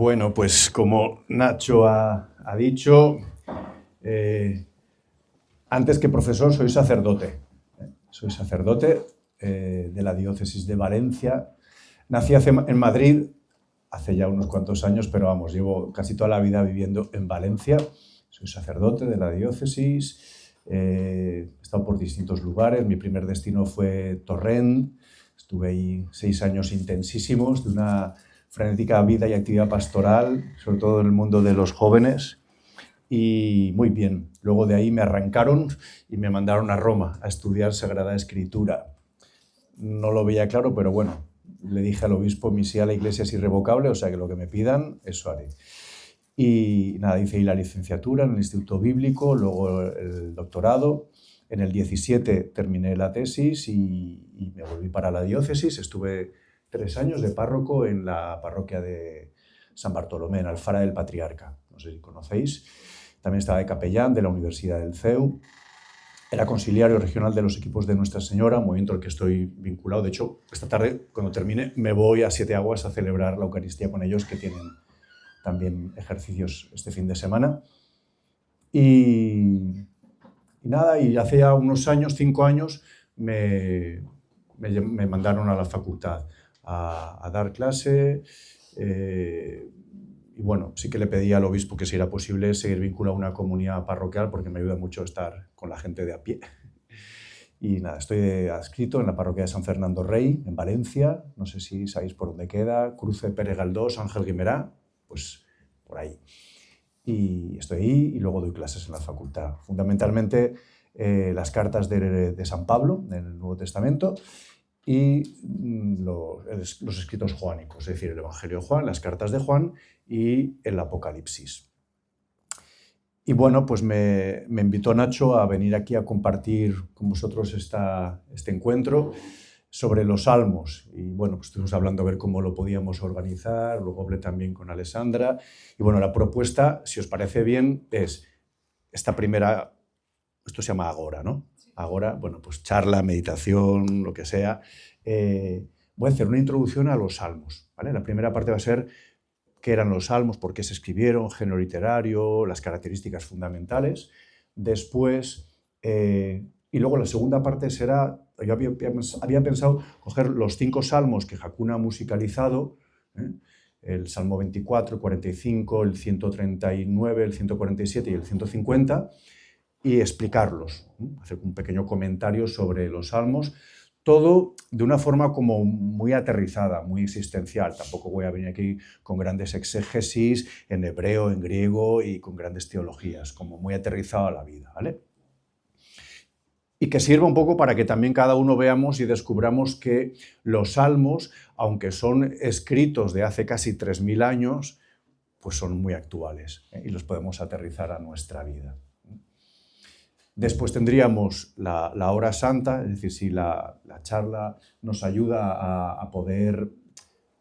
Bueno, pues como Nacho ha dicho, antes que profesor soy sacerdote. Soy sacerdote de la diócesis de Valencia. Nací en Madrid hace ya unos cuantos años, pero vamos, llevo casi toda la vida viviendo en Valencia. Soy sacerdote de la diócesis, he estado por distintos lugares. Mi primer destino fue Torrent. Estuve ahí 6 años intensísimos de una frenética vida y actividad pastoral, sobre todo en el mundo de los jóvenes, y muy bien. Luego de ahí me arrancaron y me mandaron a Roma a estudiar Sagrada Escritura. No lo veía claro, pero bueno, le dije al obispo, mi sí a la Iglesia es irrevocable, o sea que lo que me pidan, eso haré. Y nada, hice ahí la licenciatura en el Instituto Bíblico, luego el doctorado. En el 17 terminé la tesis y me volví para la diócesis. Estuve 3 años de párroco en la parroquia de San Bartolomé, en Alfara del Patriarca. No sé si conocéis. También estaba de capellán de la Universidad del CEU. Era conciliario regional de los equipos de Nuestra Señora, un movimiento al que estoy vinculado. De hecho, esta tarde, cuando termine, me voy a Siete Aguas a celebrar la Eucaristía con ellos, que tienen también ejercicios este fin de semana. Y nada, y hace ya unos años, 5 años, me mandaron a la facultad a dar clase. Y bueno, sí que le pedí al obispo que si era posible seguir vinculado a una comunidad parroquial, porque me ayuda mucho estar con la gente de a pie. Y nada, estoy adscrito en la parroquia de San Fernando Rey, en Valencia. No sé si sabéis por dónde queda. Cruce Pérez Galdós, Ángel Guimerá, pues por ahí. Y estoy ahí y luego doy clases en la facultad. Fundamentalmente las cartas de San Pablo, del Nuevo Testamento, y los escritos joánicos, es decir, el Evangelio de Juan, las cartas de Juan y el Apocalipsis. Y bueno, pues me invitó Nacho a venir aquí a compartir con vosotros este encuentro sobre los salmos. Y bueno, pues estuvimos hablando a ver cómo lo podíamos organizar, luego hablé también con Alessandra. Y bueno, la propuesta, si os parece bien, es esta primera, esto se llama Agora, ¿no? Agora, bueno, pues charla, meditación, lo que sea. Voy a hacer una introducción a los salmos, ¿vale? La primera parte va a ser qué eran los salmos, por qué se escribieron, género literario, las características fundamentales. Después, y luego la segunda parte será, yo había pensado coger los 5 salmos que Hakuna ha musicalizado, el Salmo 24, el 45, el 139, el 147 y el 150, y explicarlos, hacer un pequeño comentario sobre los salmos, todo de una forma como muy aterrizada, muy existencial. Tampoco voy a venir aquí con grandes exégesis en hebreo, en griego y con grandes teologías, como muy aterrizado a la vida, ¿vale? Y que sirva un poco para que también cada uno veamos y descubramos que los salmos, aunque son escritos de hace casi 3000 años, pues son muy actuales, y los podemos aterrizar a nuestra vida. Después tendríamos la hora santa, es decir, si la charla nos ayuda a poder,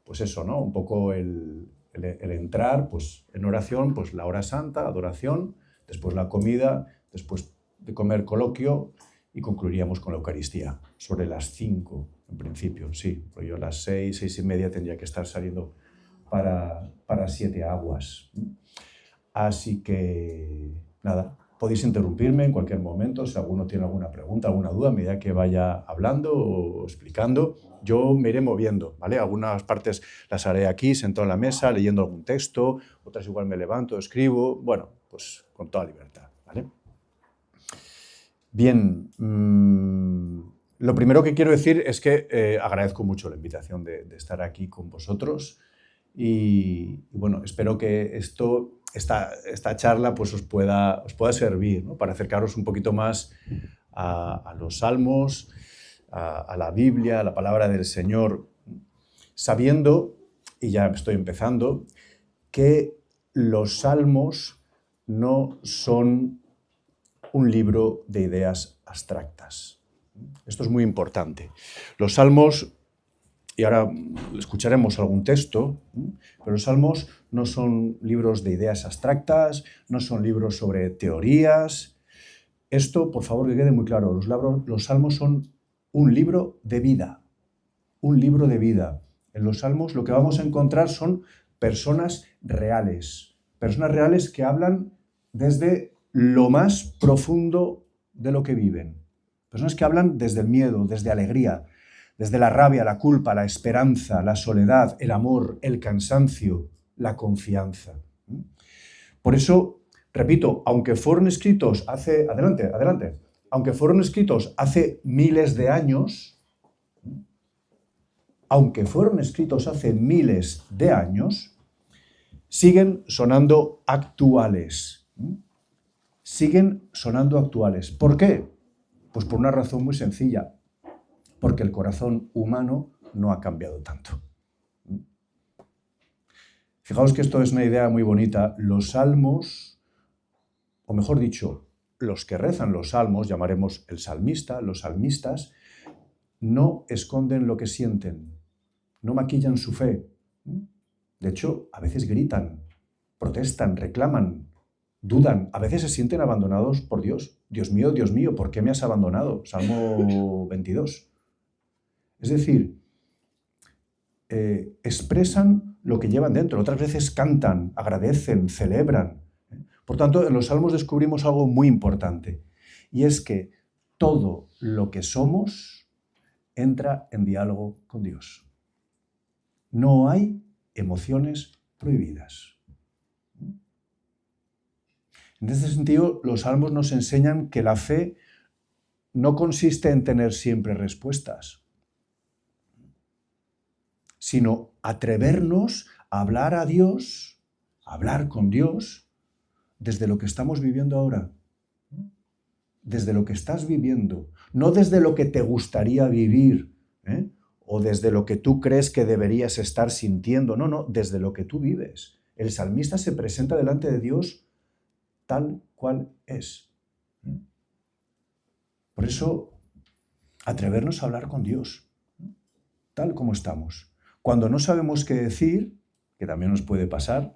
pues eso, ¿no? Un poco el entrar pues, en oración, pues la hora santa, adoración, después la comida, después de comer coloquio y concluiríamos con la Eucaristía, sobre las 5 en principio, sí, porque yo a las 6, 6:30 tendría que estar saliendo para Siete Aguas. Así que, nada. Podéis interrumpirme en cualquier momento si alguno tiene alguna pregunta, alguna duda, a medida que vaya hablando o explicando. Yo me iré moviendo, ¿vale? Algunas partes las haré aquí, sentado en la mesa, leyendo algún texto, otras igual me levanto, escribo, bueno, pues con toda libertad, ¿vale? Bien, lo primero que quiero decir es que agradezco mucho la invitación de estar aquí con vosotros y bueno, espero que esta charla pues os pueda servir, ¿no? Para acercaros un poquito más a los salmos, a la Biblia, a la palabra del Señor, sabiendo, y ya estoy empezando, que los salmos no son un libro de ideas abstractas. Esto es muy importante. Los salmos, y ahora escucharemos algún texto, pero los salmos no son libros de ideas abstractas, no son libros sobre teorías. Esto, por favor, que quede muy claro, los salmos son un libro de vida, un libro de vida. En los salmos lo que vamos a encontrar son personas reales que hablan desde lo más profundo de lo que viven, personas que hablan desde el miedo, desde alegría, desde la rabia, la culpa, la esperanza, la soledad, el amor, el cansancio, la confianza. Por eso, repito, aunque fueron escritos hace... Adelante. Aunque fueron escritos hace miles de años, siguen sonando actuales. ¿Por qué? Pues por una razón muy sencilla. Porque el corazón humano no ha cambiado tanto. Fijaos que esto es una idea muy bonita. Los salmos, o mejor dicho, los que rezan los salmos, llamaremos el salmista, los salmistas, no esconden lo que sienten, no maquillan su fe. De hecho, a veces gritan, protestan, reclaman, dudan, a veces se sienten abandonados por Dios. Dios mío, ¿por qué me has abandonado? Salmo 22. Es decir, expresan lo que llevan dentro. Otras veces cantan, agradecen, celebran. Por tanto, en los salmos descubrimos algo muy importante, y es que todo lo que somos entra en diálogo con Dios. No hay emociones prohibidas. En este sentido, los salmos nos enseñan que la fe no consiste en tener siempre respuestas, sino atrevernos a hablar a Dios, a hablar con Dios, desde lo que estamos viviendo ahora, desde lo que estás viviendo, no desde lo que te gustaría vivir, o desde lo que tú crees que deberías estar sintiendo, no, desde lo que tú vives. El salmista se presenta delante de Dios tal cual es. Por eso, atrevernos a hablar con Dios, tal como estamos. Cuando no sabemos qué decir, que también nos puede pasar,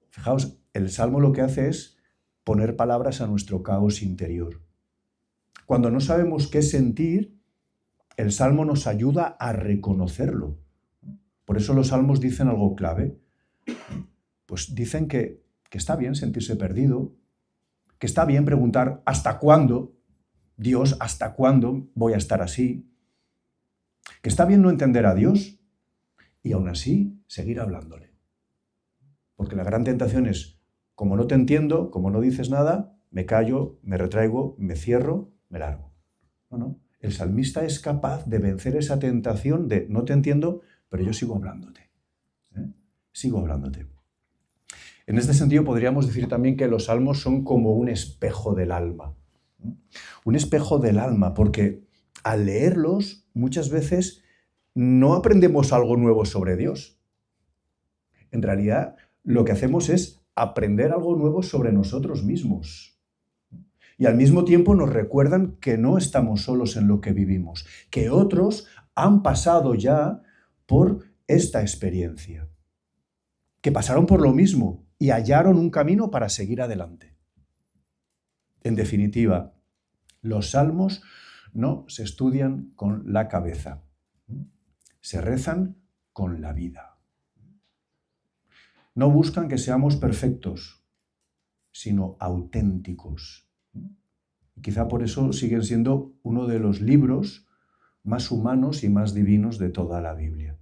fijaos, el Salmo lo que hace es poner palabras a nuestro caos interior. Cuando no sabemos qué sentir, el Salmo nos ayuda a reconocerlo. Por eso los Salmos dicen algo clave. Pues dicen que está bien sentirse perdido, que está bien preguntar ¿hasta cuándo? Dios, ¿hasta cuándo voy a estar así? Que está bien no entender a Dios y aún así seguir hablándole. Porque la gran tentación es, como no te entiendo, como no dices nada, me callo, me retraigo, me cierro, me largo. No. El salmista es capaz de vencer esa tentación de no te entiendo, pero yo sigo hablándote. Sigo hablándote. En este sentido podríamos decir también que los salmos son como un espejo del alma. Un espejo del alma, porque al leerlos muchas veces no aprendemos algo nuevo sobre Dios. En realidad, lo que hacemos es aprender algo nuevo sobre nosotros mismos. Y al mismo tiempo nos recuerdan que no estamos solos en lo que vivimos, que otros han pasado ya por esta experiencia, que pasaron por lo mismo y hallaron un camino para seguir adelante. En definitiva, los salmos no se estudian con la cabeza, se rezan con la vida. No buscan que seamos perfectos, sino auténticos. Y quizá por eso siguen siendo uno de los libros más humanos y más divinos de toda la Biblia.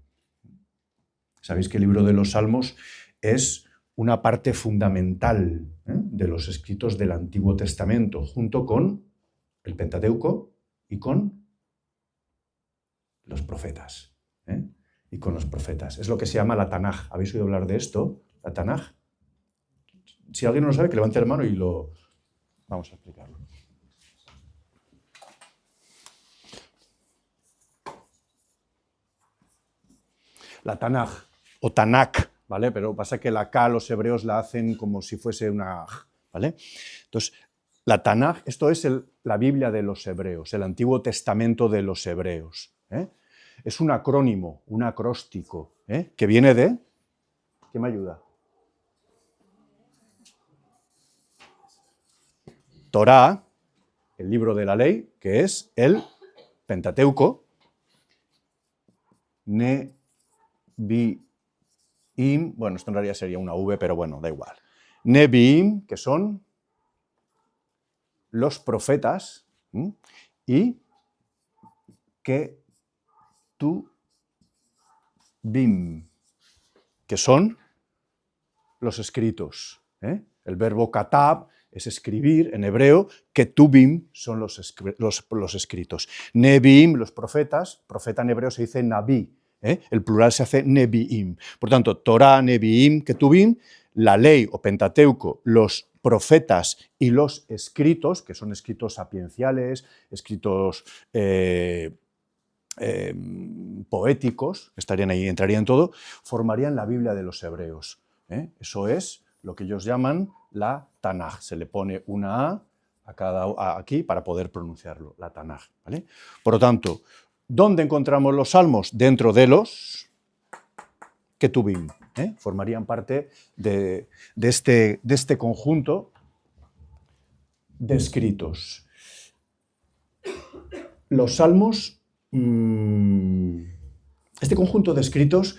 Sabéis que el libro de los Salmos es una parte fundamental de los escritos del Antiguo Testamento, junto con el Pentateuco y con los profetas. Y con los profetas. Es lo que se llama la Tanaj. ¿Habéis oído hablar de esto? La Tanaj. Si alguien no lo sabe, que levante la mano y lo... Vamos a explicarlo. La Tanaj, o Tanakh, ¿vale? Pero pasa que la K los hebreos la hacen como si fuese una... ¿vale? Entonces, la Tanaj, esto es la Biblia de los hebreos, el Antiguo Testamento de los hebreos. Es un acrónimo, un acróstico, que viene de... ¿Quién me ayuda? Torá, el libro de la ley, que es el Pentateuco, Nevi'im, Im, bueno, esto en realidad sería una V, pero bueno, da igual. Neviim, que son los profetas, y Ketubim, que son los escritos. El verbo katab es escribir en hebreo, Ketubim son los escritos. Neviim, los profetas, profeta en hebreo se dice nabi, el plural se hace neviim. Por tanto, Torah, Neviim, Ketubim, la ley o Pentateuco, los profetas y los escritos, que son escritos sapienciales, escritos poéticos, estarían ahí, entrarían en todo, formarían la Biblia de los hebreos. Eso es lo que ellos llaman la Tanaj. Se le pone una A aquí para poder pronunciarlo, la Tanaj, ¿vale? Por lo tanto, ¿dónde encontramos los salmos? Dentro de los Ketubim. Formarían parte de este conjunto de escritos. Los salmos, este conjunto de escritos,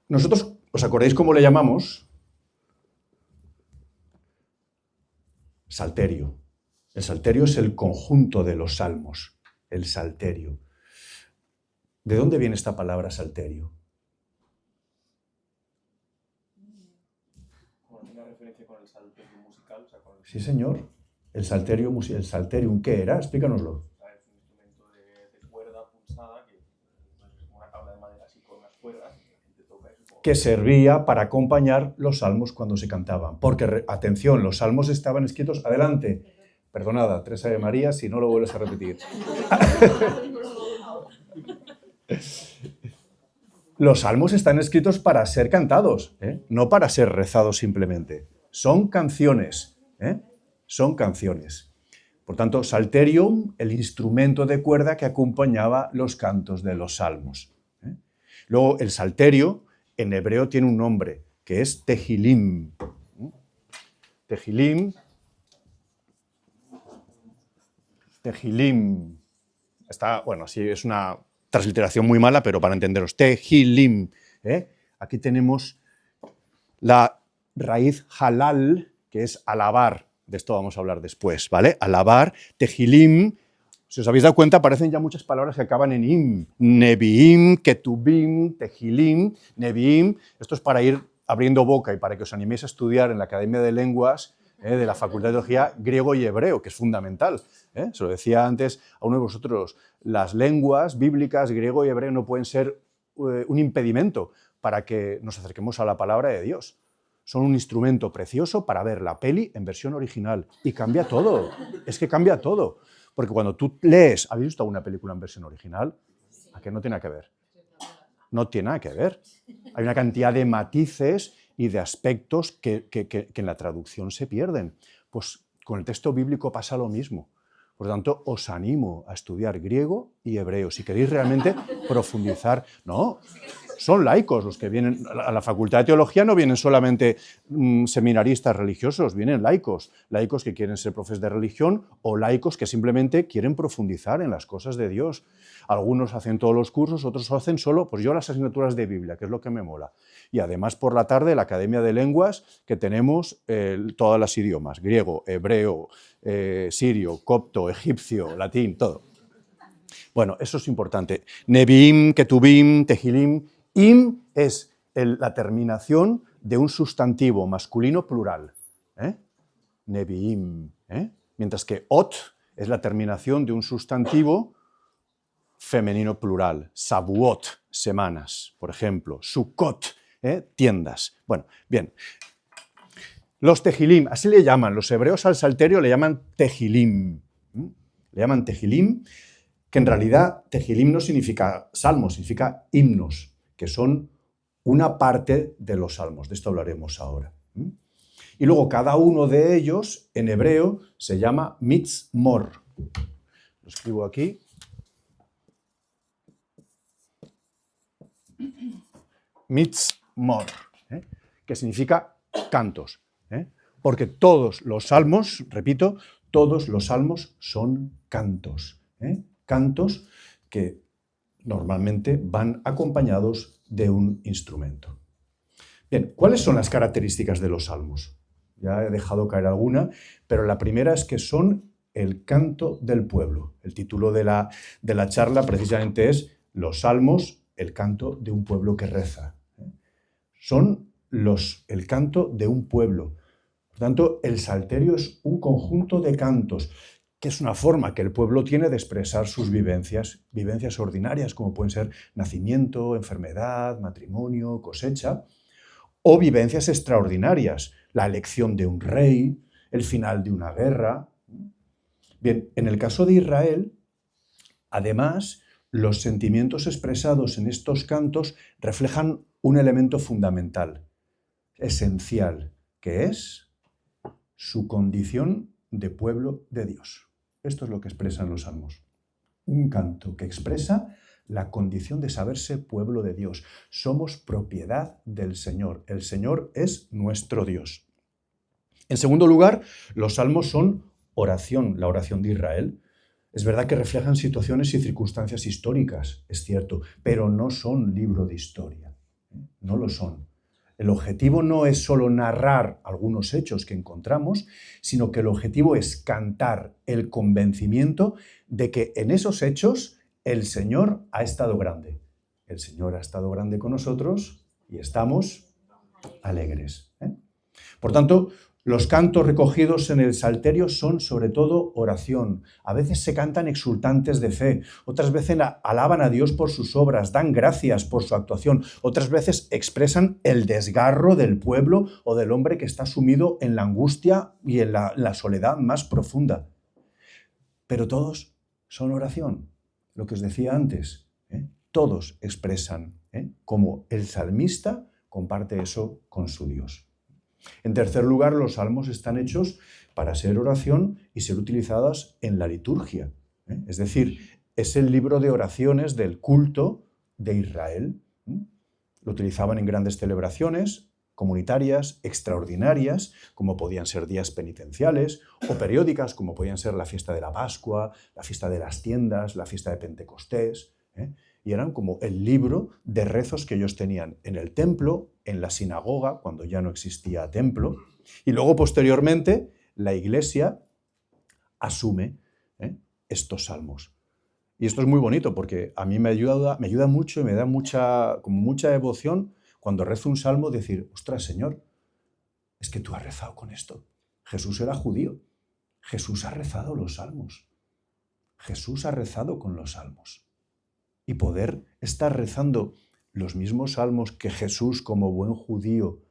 nosotros, ¿os acordáis cómo le llamamos? Salterio. El salterio es el conjunto de los salmos, el salterio. ¿De dónde viene esta palabra salterio? ¿Una referencia con el salterio musical? O sea, con el... Sí, señor. El salterium, ¿qué era? Explícanoslo. Es un instrumento de cuerda pulsada, que es una tabla de madera así con unas cuerdas, y la gente toca eso. Que servía para acompañar los salmos cuando se cantaban. Porque, atención, los salmos estaban escritos, adelante, perdonada, Teresa de María, si no lo vuelves a repetir. Los salmos están escritos para ser cantados, no para ser rezados simplemente. Son canciones, son canciones. Por tanto, salterium, el instrumento de cuerda que acompañaba los cantos de los salmos. Luego, el salterio, en hebreo, tiene un nombre, que es tehilim. Tehilim. Está, bueno, sí, es una transliteración muy mala, pero para entenderos, tehilim. Aquí tenemos la raíz halal, que es alabar. De esto vamos a hablar después, ¿vale? Alabar, tehilim. Si os habéis dado cuenta, aparecen ya muchas palabras que acaban en im. Neviim, ketubim, tehilim, neviim. Esto es para ir abriendo boca y para que os animéis a estudiar en la Academia de Lenguas de la Facultad de Teología griego y hebreo, que es fundamental. Se lo decía antes a uno de vosotros, las lenguas bíblicas, griego y hebreo, no pueden ser un impedimento para que nos acerquemos a la palabra de Dios. Son un instrumento precioso para ver la peli en versión original. Y cambia todo. Es que cambia todo. Porque cuando tú lees, ¿habéis visto alguna película en versión original? ¿A qué no tiene nada que ver? No tiene nada que ver. Hay una cantidad de matices y de aspectos que en la traducción se pierden. Pues con el texto bíblico pasa lo mismo. Por lo tanto, os animo a estudiar griego y hebreo. Si queréis realmente profundizar, no, son laicos los que vienen a la Facultad de Teología, no vienen solamente seminaristas religiosos, vienen laicos que quieren ser profes de religión o laicos que simplemente quieren profundizar en las cosas de Dios. Algunos hacen todos los cursos, otros hacen solo, pues yo las asignaturas de Biblia, que es lo que me mola. Y además por la tarde la Academia de Lenguas, que tenemos todos los idiomas, griego, hebreo, sirio, copto, egipcio, latín, todo. Bueno, eso es importante. Neviim, ketubim, tehilim. Im es la terminación de un sustantivo masculino plural. Neviim. Mientras que ot es la terminación de un sustantivo femenino plural. Sabuot, semanas, por ejemplo. Sukkot, tiendas. Bueno, bien. Los tehilim, así le llaman. Los hebreos al salterio le llaman tehilim. Le llaman tehilim, que en realidad tehilim no significa salmos, significa himnos, que son una parte de los salmos. De esto hablaremos ahora. Y luego cada uno de ellos, en hebreo, se llama mitzmor. Lo escribo aquí. Mitzmor, que significa cantos. Porque todos los salmos, repito, todos los salmos son cantos. Cantos que normalmente van acompañados de un instrumento. Bien, ¿cuáles son las características de los salmos? Ya he dejado caer alguna, pero la primera es que son el canto del pueblo. El título de la charla precisamente es Los salmos, el canto de un pueblo que reza. Son el canto de un pueblo. Por tanto, el salterio es un conjunto de cantos, que es una forma que el pueblo tiene de expresar sus vivencias ordinarias, como pueden ser nacimiento, enfermedad, matrimonio, cosecha, o vivencias extraordinarias, la elección de un rey, el final de una guerra. Bien, en el caso de Israel, además, los sentimientos expresados en estos cantos reflejan un elemento fundamental, esencial, que es su condición de pueblo de Dios. Esto es lo que expresan los salmos. Un canto que expresa la condición de saberse pueblo de Dios. Somos propiedad del Señor. El Señor es nuestro Dios. En segundo lugar, los salmos son oración, la oración de Israel. Es verdad que reflejan situaciones y circunstancias históricas, es cierto, pero no son libro de historia. No lo son. El objetivo no es solo narrar algunos hechos que encontramos, sino que el objetivo es cantar el convencimiento de que en esos hechos el Señor ha estado grande. El Señor ha estado grande con nosotros y estamos alegres. Por tanto, los cantos recogidos en el Salterio son sobre todo oración. A veces se cantan exultantes de fe, otras veces alaban a Dios por sus obras, dan gracias por su actuación, otras veces expresan el desgarro del pueblo o del hombre que está sumido en la angustia y en la soledad más profunda. Pero todos son oración, lo que os decía antes. Todos expresan cómo el salmista comparte eso con su Dios. En tercer lugar, los salmos están hechos para ser oración y ser utilizadas en la liturgia. Es decir, es el libro de oraciones del culto de Israel. Lo utilizaban en grandes celebraciones comunitarias, extraordinarias, como podían ser días penitenciales, o periódicas, como podían ser la fiesta de la Pascua, la fiesta de las tiendas, la fiesta de Pentecostés. Y eran como el libro de rezos que ellos tenían en el templo, en la sinagoga, cuando ya no existía templo, y luego posteriormente la Iglesia asume estos salmos. Y esto es muy bonito porque a mí me ayuda mucho y me da mucha devoción cuando rezo un salmo decir, ostras, Señor, es que tú has rezado con esto. Jesús era judío. Jesús ha rezado los salmos. Jesús ha rezado con los salmos. Y poder estar rezando los mismos salmos que Jesús, como buen judío,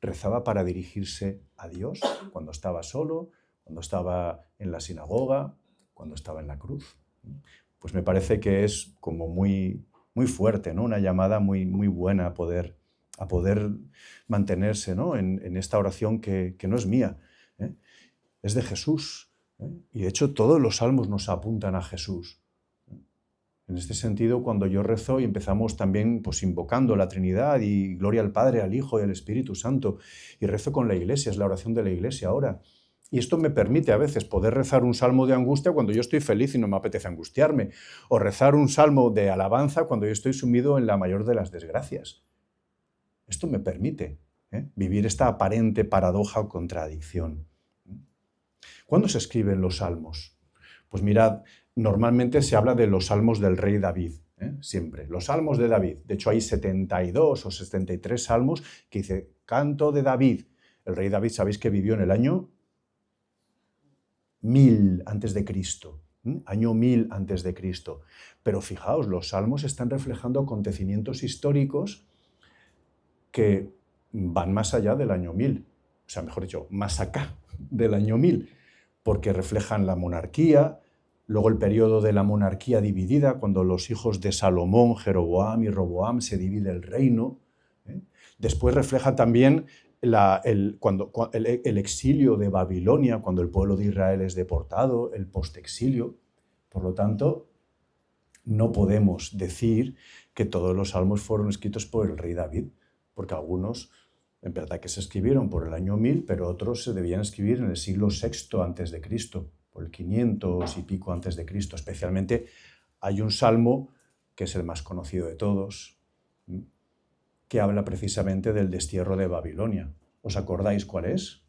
rezaba para dirigirse a Dios cuando estaba solo, cuando estaba en la sinagoga, cuando estaba en la cruz. Pues me parece que es como muy, muy fuerte, ¿no? Una llamada muy, muy buena a poder mantenerse, ¿no? en esta oración que no es mía, es de Jesús. Y de hecho todos los salmos nos apuntan a Jesús. En este sentido, cuando yo rezo y empezamos también pues, invocando la Trinidad y gloria al Padre, al Hijo y al Espíritu Santo, y rezo con la Iglesia, es la oración de la Iglesia ahora. Y esto me permite a veces poder rezar un salmo de angustia cuando yo estoy feliz y no me apetece angustiarme, o rezar un salmo de alabanza cuando yo estoy sumido en la mayor de las desgracias. Esto me permite vivir esta aparente paradoja o contradicción. ¿Cuándo se escriben los salmos? Pues mirad, normalmente se habla de los salmos del rey David, siempre, los salmos de David. De hecho, hay 72 o 73 salmos que dice, canto de David. El rey David, sabéis que vivió en el año 1000 antes de Cristo, año 1000 antes de Cristo. Pero fijaos, los salmos están reflejando acontecimientos históricos que van más allá del año 1000, o sea, mejor dicho, más acá del año 1000, porque reflejan la monarquía, luego el periodo de la monarquía dividida, cuando los hijos de Salomón, Jeroboam y Roboam, se divide el reino. Después refleja también el exilio de Babilonia, cuando el pueblo de Israel es deportado, el postexilio. Por lo tanto, no podemos decir que todos los salmos fueron escritos por el rey David, porque algunos, en verdad que se escribieron por el año 1000, pero otros se debían escribir en el siglo VI antes de Cristo, por el 500 y pico antes de Cristo. Especialmente hay un salmo que es el más conocido de todos, que habla precisamente del destierro de Babilonia. ¿Os acordáis cuál es?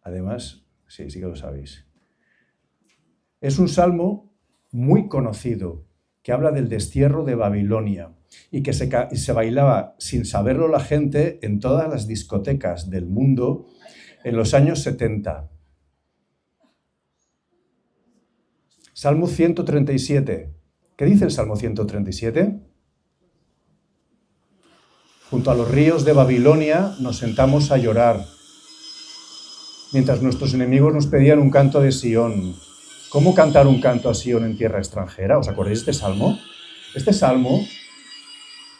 Además, sí que lo sabéis. Es un salmo muy conocido que habla del destierro de Babilonia y que se bailaba sin saberlo la gente en todas las discotecas del mundo en los años 70. Salmo 137. ¿Qué dice el Salmo 137? Junto a los ríos de Babilonia nos sentamos a llorar, mientras nuestros enemigos nos pedían un canto de Sión. ¿Cómo cantar un canto a Sión en tierra extranjera? ¿Os acordáis de este salmo? Este salmo,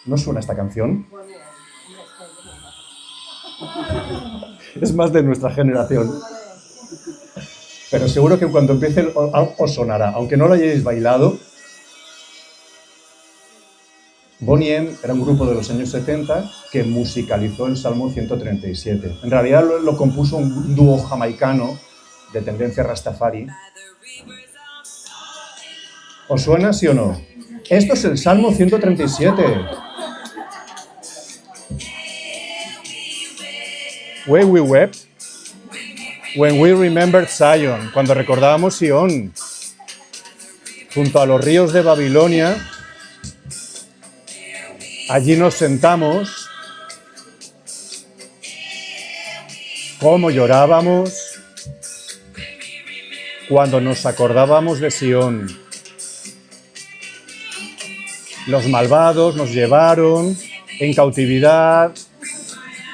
¿no suena esta canción? Es más de nuestra generación. Pero seguro que cuando empiece os sonará, aunque no lo hayáis bailado. Bonnie M era un grupo de los años 70 que musicalizó el Salmo 137. En realidad lo compuso un dúo jamaicano de tendencia rastafari. ¿Os suena, sí o no? Esto es el Salmo 137. When we wept, when we remembered Zion, cuando recordábamos Sion, junto a los ríos de Babilonia, allí nos sentamos, cómo llorábamos cuando nos acordábamos de Sion. Los malvados nos llevaron en cautividad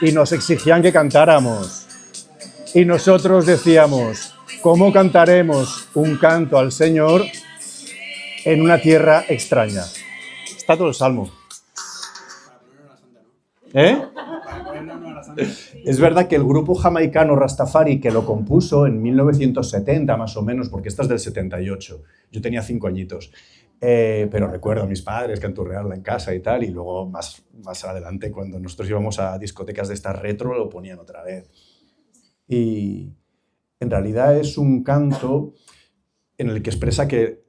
y nos exigían que cantáramos. Y nosotros decíamos, ¿cómo cantaremos un canto al Señor en una tierra extraña? Está todo el Salmo. Es verdad que el grupo jamaicano Rastafari que lo compuso en 1970 más o menos, porque esta es del 78, yo tenía 5 añitos, pero recuerdo a mis padres canturrearla en casa y tal, y luego más adelante cuando nosotros íbamos a discotecas de estas retro lo ponían otra vez. Y en realidad es un canto en el que expresa que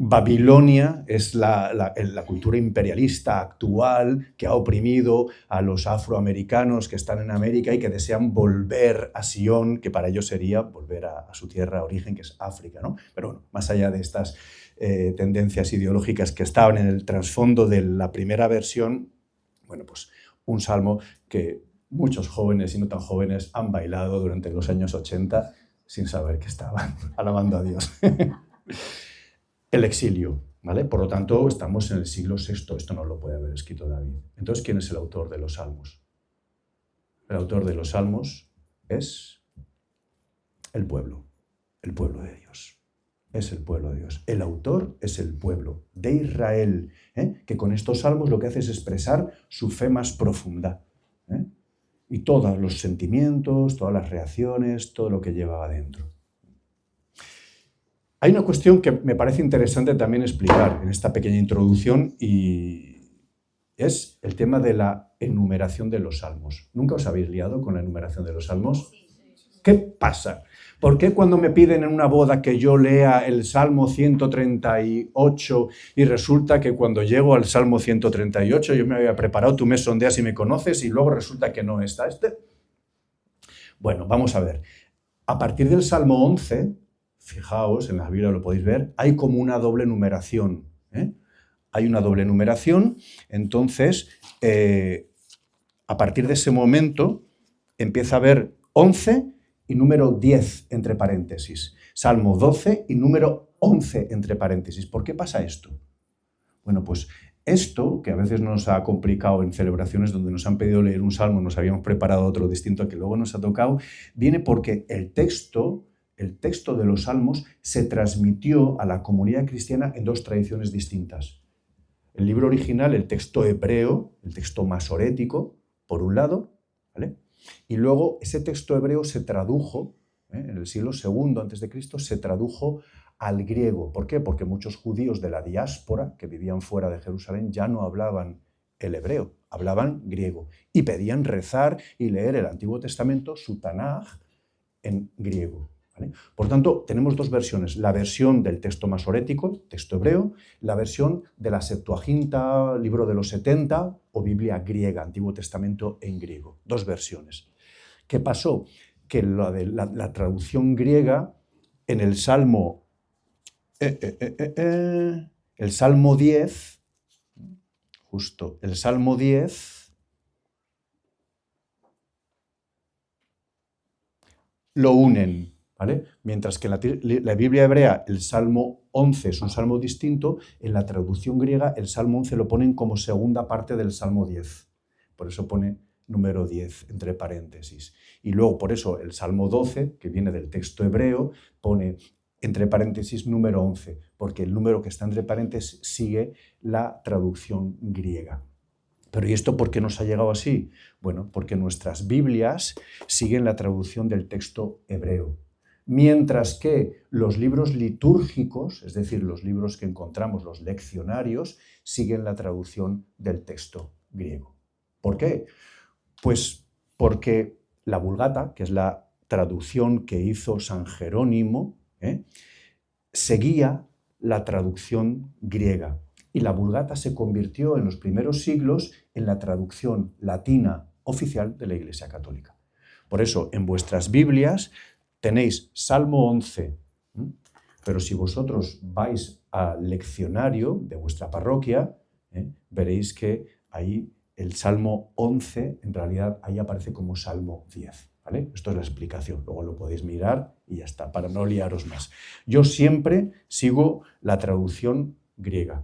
Babilonia es la cultura imperialista actual que ha oprimido a los afroamericanos que están en América y que desean volver a Sion, que para ellos sería volver a su tierra de origen, que es África, ¿no? Pero bueno, más allá de estas tendencias ideológicas que estaban en el trasfondo de la primera versión, bueno, pues un salmo que muchos jóvenes y no tan jóvenes han bailado durante los años 80 sin saber que estaban alabando a Dios. El exilio, ¿vale? Por lo tanto, estamos en el siglo VI. Esto no lo puede haber escrito David. Entonces, ¿quién es el autor de los Salmos? El autor de los Salmos es el pueblo de Dios. Es el pueblo de Dios. El autor es el pueblo de Israel, que con estos salmos lo que hace es expresar su fe más profunda. Y todos los sentimientos, todas las reacciones, todo lo que llevaba dentro. Hay una cuestión que me parece interesante también explicar en esta pequeña introducción y es el tema de la enumeración de los salmos. ¿Nunca os habéis liado con la enumeración de los salmos? ¿Qué pasa? ¿Por qué cuando me piden en una boda que yo lea el Salmo 138 y resulta que cuando llego al Salmo 138 yo me había preparado, tú me sondeas y me conoces y luego resulta que no está este? Bueno, vamos a ver. A partir del Salmo 11, fijaos, en la Biblia lo podéis ver, hay como una doble numeración. Hay una doble numeración, entonces a partir de ese momento empieza a haber 11 y número 10 entre paréntesis. Salmo 12 y número 11 entre paréntesis. ¿Por qué pasa esto? Bueno, pues esto, que a veces nos ha complicado en celebraciones donde nos han pedido leer un salmo, nos habíamos preparado otro distinto que luego nos ha tocado, viene porque el texto de los salmos se transmitió a la comunidad cristiana en dos tradiciones distintas. El libro original, el texto hebreo, el texto masorético, por un lado, ¿vale? Y luego ese texto hebreo se tradujo, en el siglo II a.C., se tradujo al griego. ¿Por qué? Porque muchos judíos de la diáspora que vivían fuera de Jerusalén ya no hablaban el hebreo, hablaban griego y pedían rezar y leer el Antiguo Testamento, su Tanaj, en griego. ¿vale? Por tanto, tenemos dos versiones, la versión del texto masorético, texto hebreo, la versión de la Septuaginta, libro de los 70 o Biblia griega, Antiguo Testamento en griego. Dos versiones. ¿Qué pasó? Que la traducción griega en el Salmo, el Salmo 10, justo, el Salmo 10, lo unen, ¿vale? Mientras que en la Biblia hebrea el Salmo 11 es un salmo distinto, en la traducción griega el Salmo 11 lo ponen como segunda parte del Salmo 10. Por eso pone número 10 entre paréntesis. Y luego, por eso, el Salmo 12, que viene del texto hebreo, pone entre paréntesis número 11, porque el número que está entre paréntesis sigue la traducción griega. Pero ¿y esto por qué nos ha llegado así? Bueno, porque nuestras Biblias siguen la traducción del texto hebreo, mientras que los libros litúrgicos, es decir, los libros que encontramos, los leccionarios, siguen la traducción del texto griego. ¿Por qué? Pues porque la Vulgata, que es la traducción que hizo San Jerónimo, seguía la traducción griega. Y la Vulgata se convirtió en los primeros siglos en la traducción latina oficial de la Iglesia Católica. Por eso, en vuestras Biblias tenéis Salmo 11, pero si vosotros vais al leccionario de vuestra parroquia, veréis que ahí el Salmo 11, en realidad, ahí aparece como Salmo 10. ¿Vale? Esto es la explicación, luego lo podéis mirar y ya está, para no liaros más. Yo siempre sigo la traducción griega.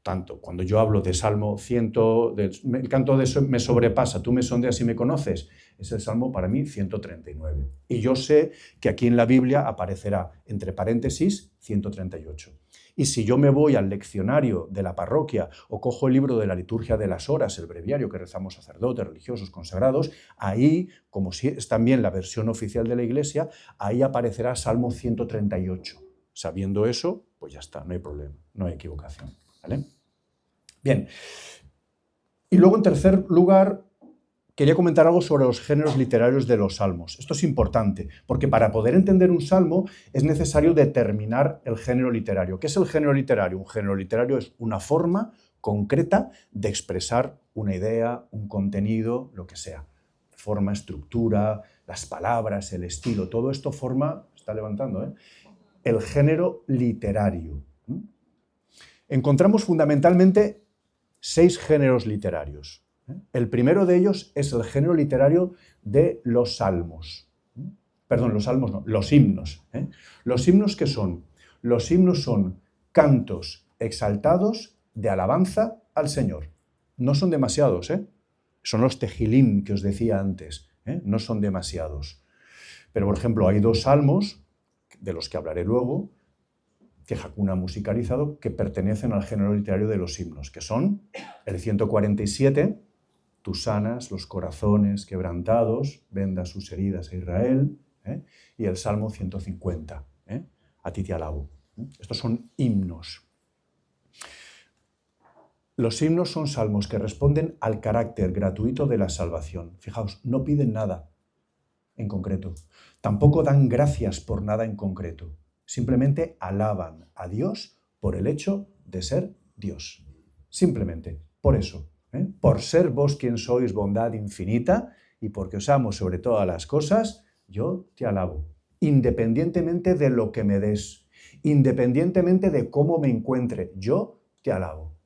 Tanto cuando yo hablo de Salmo 100, el canto de me sobrepasa, tú me sondeas y me conoces, es el Salmo para mí 139. Y yo sé que aquí en la Biblia aparecerá entre paréntesis 138. Y si yo me voy al leccionario de la parroquia o cojo el libro de la liturgia de las horas, el breviario que rezamos sacerdotes, religiosos, consagrados, ahí, como si es también la versión oficial de la Iglesia, ahí aparecerá Salmo 138. Sabiendo eso, pues ya está, no hay problema, no hay equivocación. ¿Vale? Bien. Y luego, en tercer lugar, quería comentar algo sobre los géneros literarios de los salmos. Esto es importante, porque para poder entender un salmo es necesario determinar el género literario. ¿Qué es el género literario? Un género literario es una forma concreta de expresar una idea, un contenido, lo que sea. Forma, estructura, las palabras, el estilo, todo esto forma, está levantando, el género literario. Encontramos fundamentalmente 6 géneros literarios. El primero de ellos es el género literario de los salmos. Perdón, los salmos no, los himnos. ¿Los himnos qué son? Los himnos son cantos exaltados de alabanza al Señor. No son demasiados, son los tejilim que os decía antes, no son demasiados. Pero, por ejemplo, hay 2 salmos, de los que hablaré luego, que Hakuna ha musicalizado, que pertenecen al género literario de los himnos, que son el 147, tú sanas los corazones quebrantados, vendas sus heridas a Israel, y el Salmo 150, a ti te alabo. Estos son himnos. Los himnos son salmos que responden al carácter gratuito de la salvación. Fijaos, no piden nada en concreto, tampoco dan gracias por nada en concreto. Simplemente alaban a Dios por el hecho de ser Dios. Simplemente, por eso. Por ser vos quien sois bondad infinita y porque os amo sobre todas las cosas, yo te alabo. Independientemente de lo que me des, independientemente de cómo me encuentre, yo te alabo.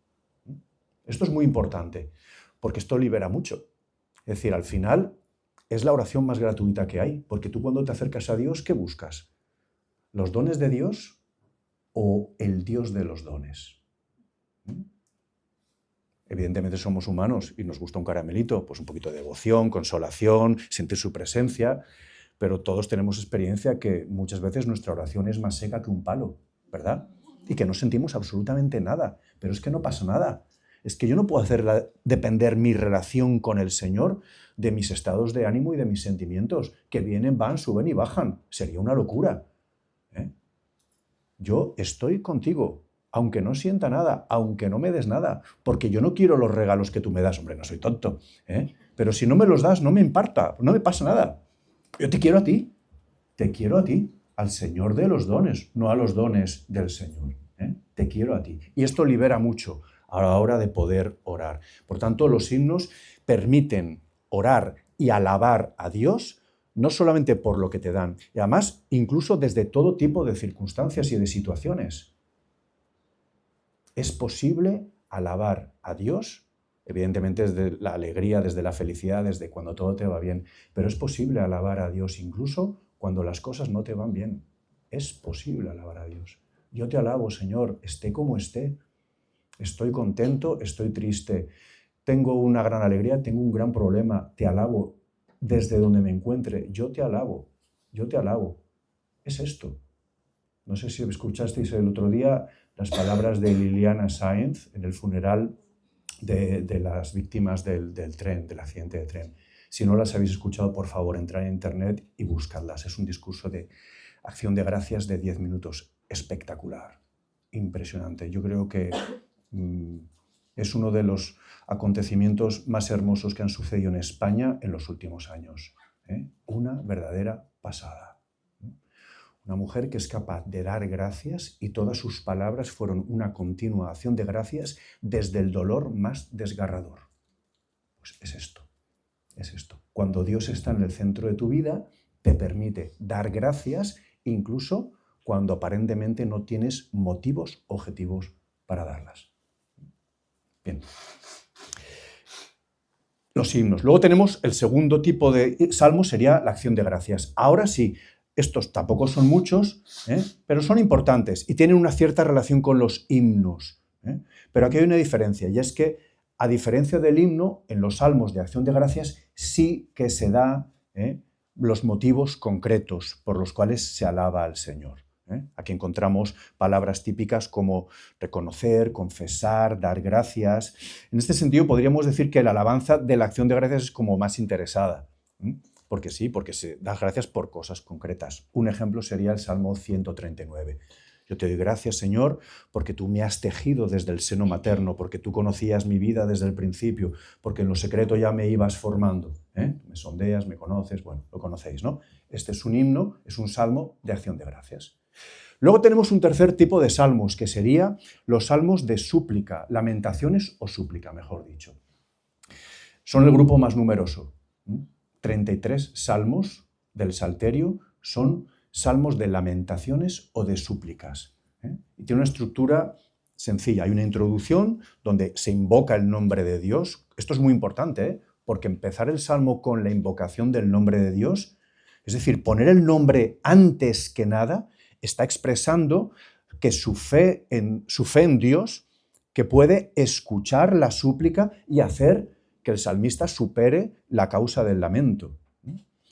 Esto es muy importante, porque esto libera mucho. Es decir, al final es la oración más gratuita que hay, porque tú cuando te acercas a Dios, ¿qué buscas? ¿Los dones de Dios o el Dios de los dones? Evidentemente somos humanos y nos gusta un caramelito, pues un poquito de devoción, consolación, sentir su presencia, pero todos tenemos experiencia que muchas veces nuestra oración es más seca que un palo, ¿verdad? Y que no sentimos absolutamente nada, pero es que no pasa nada. Es que yo no puedo hacer depender mi relación con el Señor de mis estados de ánimo y de mis sentimientos, que vienen, van, suben y bajan. Sería una locura. Yo estoy contigo, aunque no sienta nada, aunque no me des nada, porque yo no quiero los regalos que tú me das, hombre, no soy tonto, pero si no me los das, no me importa, no me pasa nada. Yo te quiero a ti, te quiero a ti, al Señor de los dones, no a los dones del Señor. Te quiero a ti. Y esto libera mucho a la hora de poder orar. Por tanto, los himnos permiten orar y alabar a Dios, no solamente por lo que te dan, y además incluso desde todo tipo de circunstancias y de situaciones. Es posible alabar a Dios, evidentemente desde la alegría, desde la felicidad, desde cuando todo te va bien, pero es posible alabar a Dios incluso cuando las cosas no te van bien. Es posible alabar a Dios. Yo te alabo, Señor, esté como esté. Estoy contento, estoy triste, tengo una gran alegría, tengo un gran problema. Te alabo desde donde me encuentre. Yo te alabo, yo te alabo. Es esto. No sé si escuchasteis el otro día las palabras de Liliana Sáenz en el funeral de las víctimas del tren, del accidente de tren. Si no las habéis escuchado, por favor, entrad en internet y buscadlas. Es un discurso de acción de gracias de 10 minutos. Espectacular, impresionante. Yo creo que es uno de los acontecimientos más hermosos que han sucedido en España en los últimos años. Una verdadera pasada. Una mujer que es capaz de dar gracias y todas sus palabras fueron una continua acción de gracias desde el dolor más desgarrador. Pues es esto, es esto. Cuando Dios está en el centro de tu vida, te permite dar gracias incluso cuando aparentemente no tienes motivos objetivos para darlas. Bien. Los himnos. Luego tenemos el segundo tipo de salmo, sería la acción de gracias. Ahora sí, estos tampoco son muchos, pero son importantes y tienen una cierta relación con los himnos. Pero aquí hay una diferencia, y es que, a diferencia del himno, en los salmos de acción de gracias sí que se da los motivos concretos por los cuales se alaba al Señor. Aquí encontramos palabras típicas como reconocer, confesar, dar gracias. En este sentido, podríamos decir que la alabanza de la acción de gracias es como más interesada. Porque sí, porque se da gracias por cosas concretas. Un ejemplo sería el Salmo 139. Yo te doy gracias, Señor, porque tú me has tejido desde el seno materno, porque tú conocías mi vida desde el principio, porque en lo secreto ya me ibas formando. Me sondeas, me conoces, bueno, lo conocéis, ¿no? Este es un himno, es un salmo de acción de gracias. Luego tenemos un tercer tipo de salmos, que sería los salmos de súplica, lamentaciones o súplica, mejor dicho. Son el grupo más numeroso. 33 salmos del Salterio son salmos de lamentaciones o de súplicas. Y tiene una estructura sencilla. Hay una introducción donde se invoca el nombre de Dios. Esto es muy importante, porque empezar el salmo con la invocación del nombre de Dios, es decir, poner el nombre antes que nada, está expresando que su fe en Dios, que puede escuchar la súplica y hacer que el salmista supere la causa del lamento.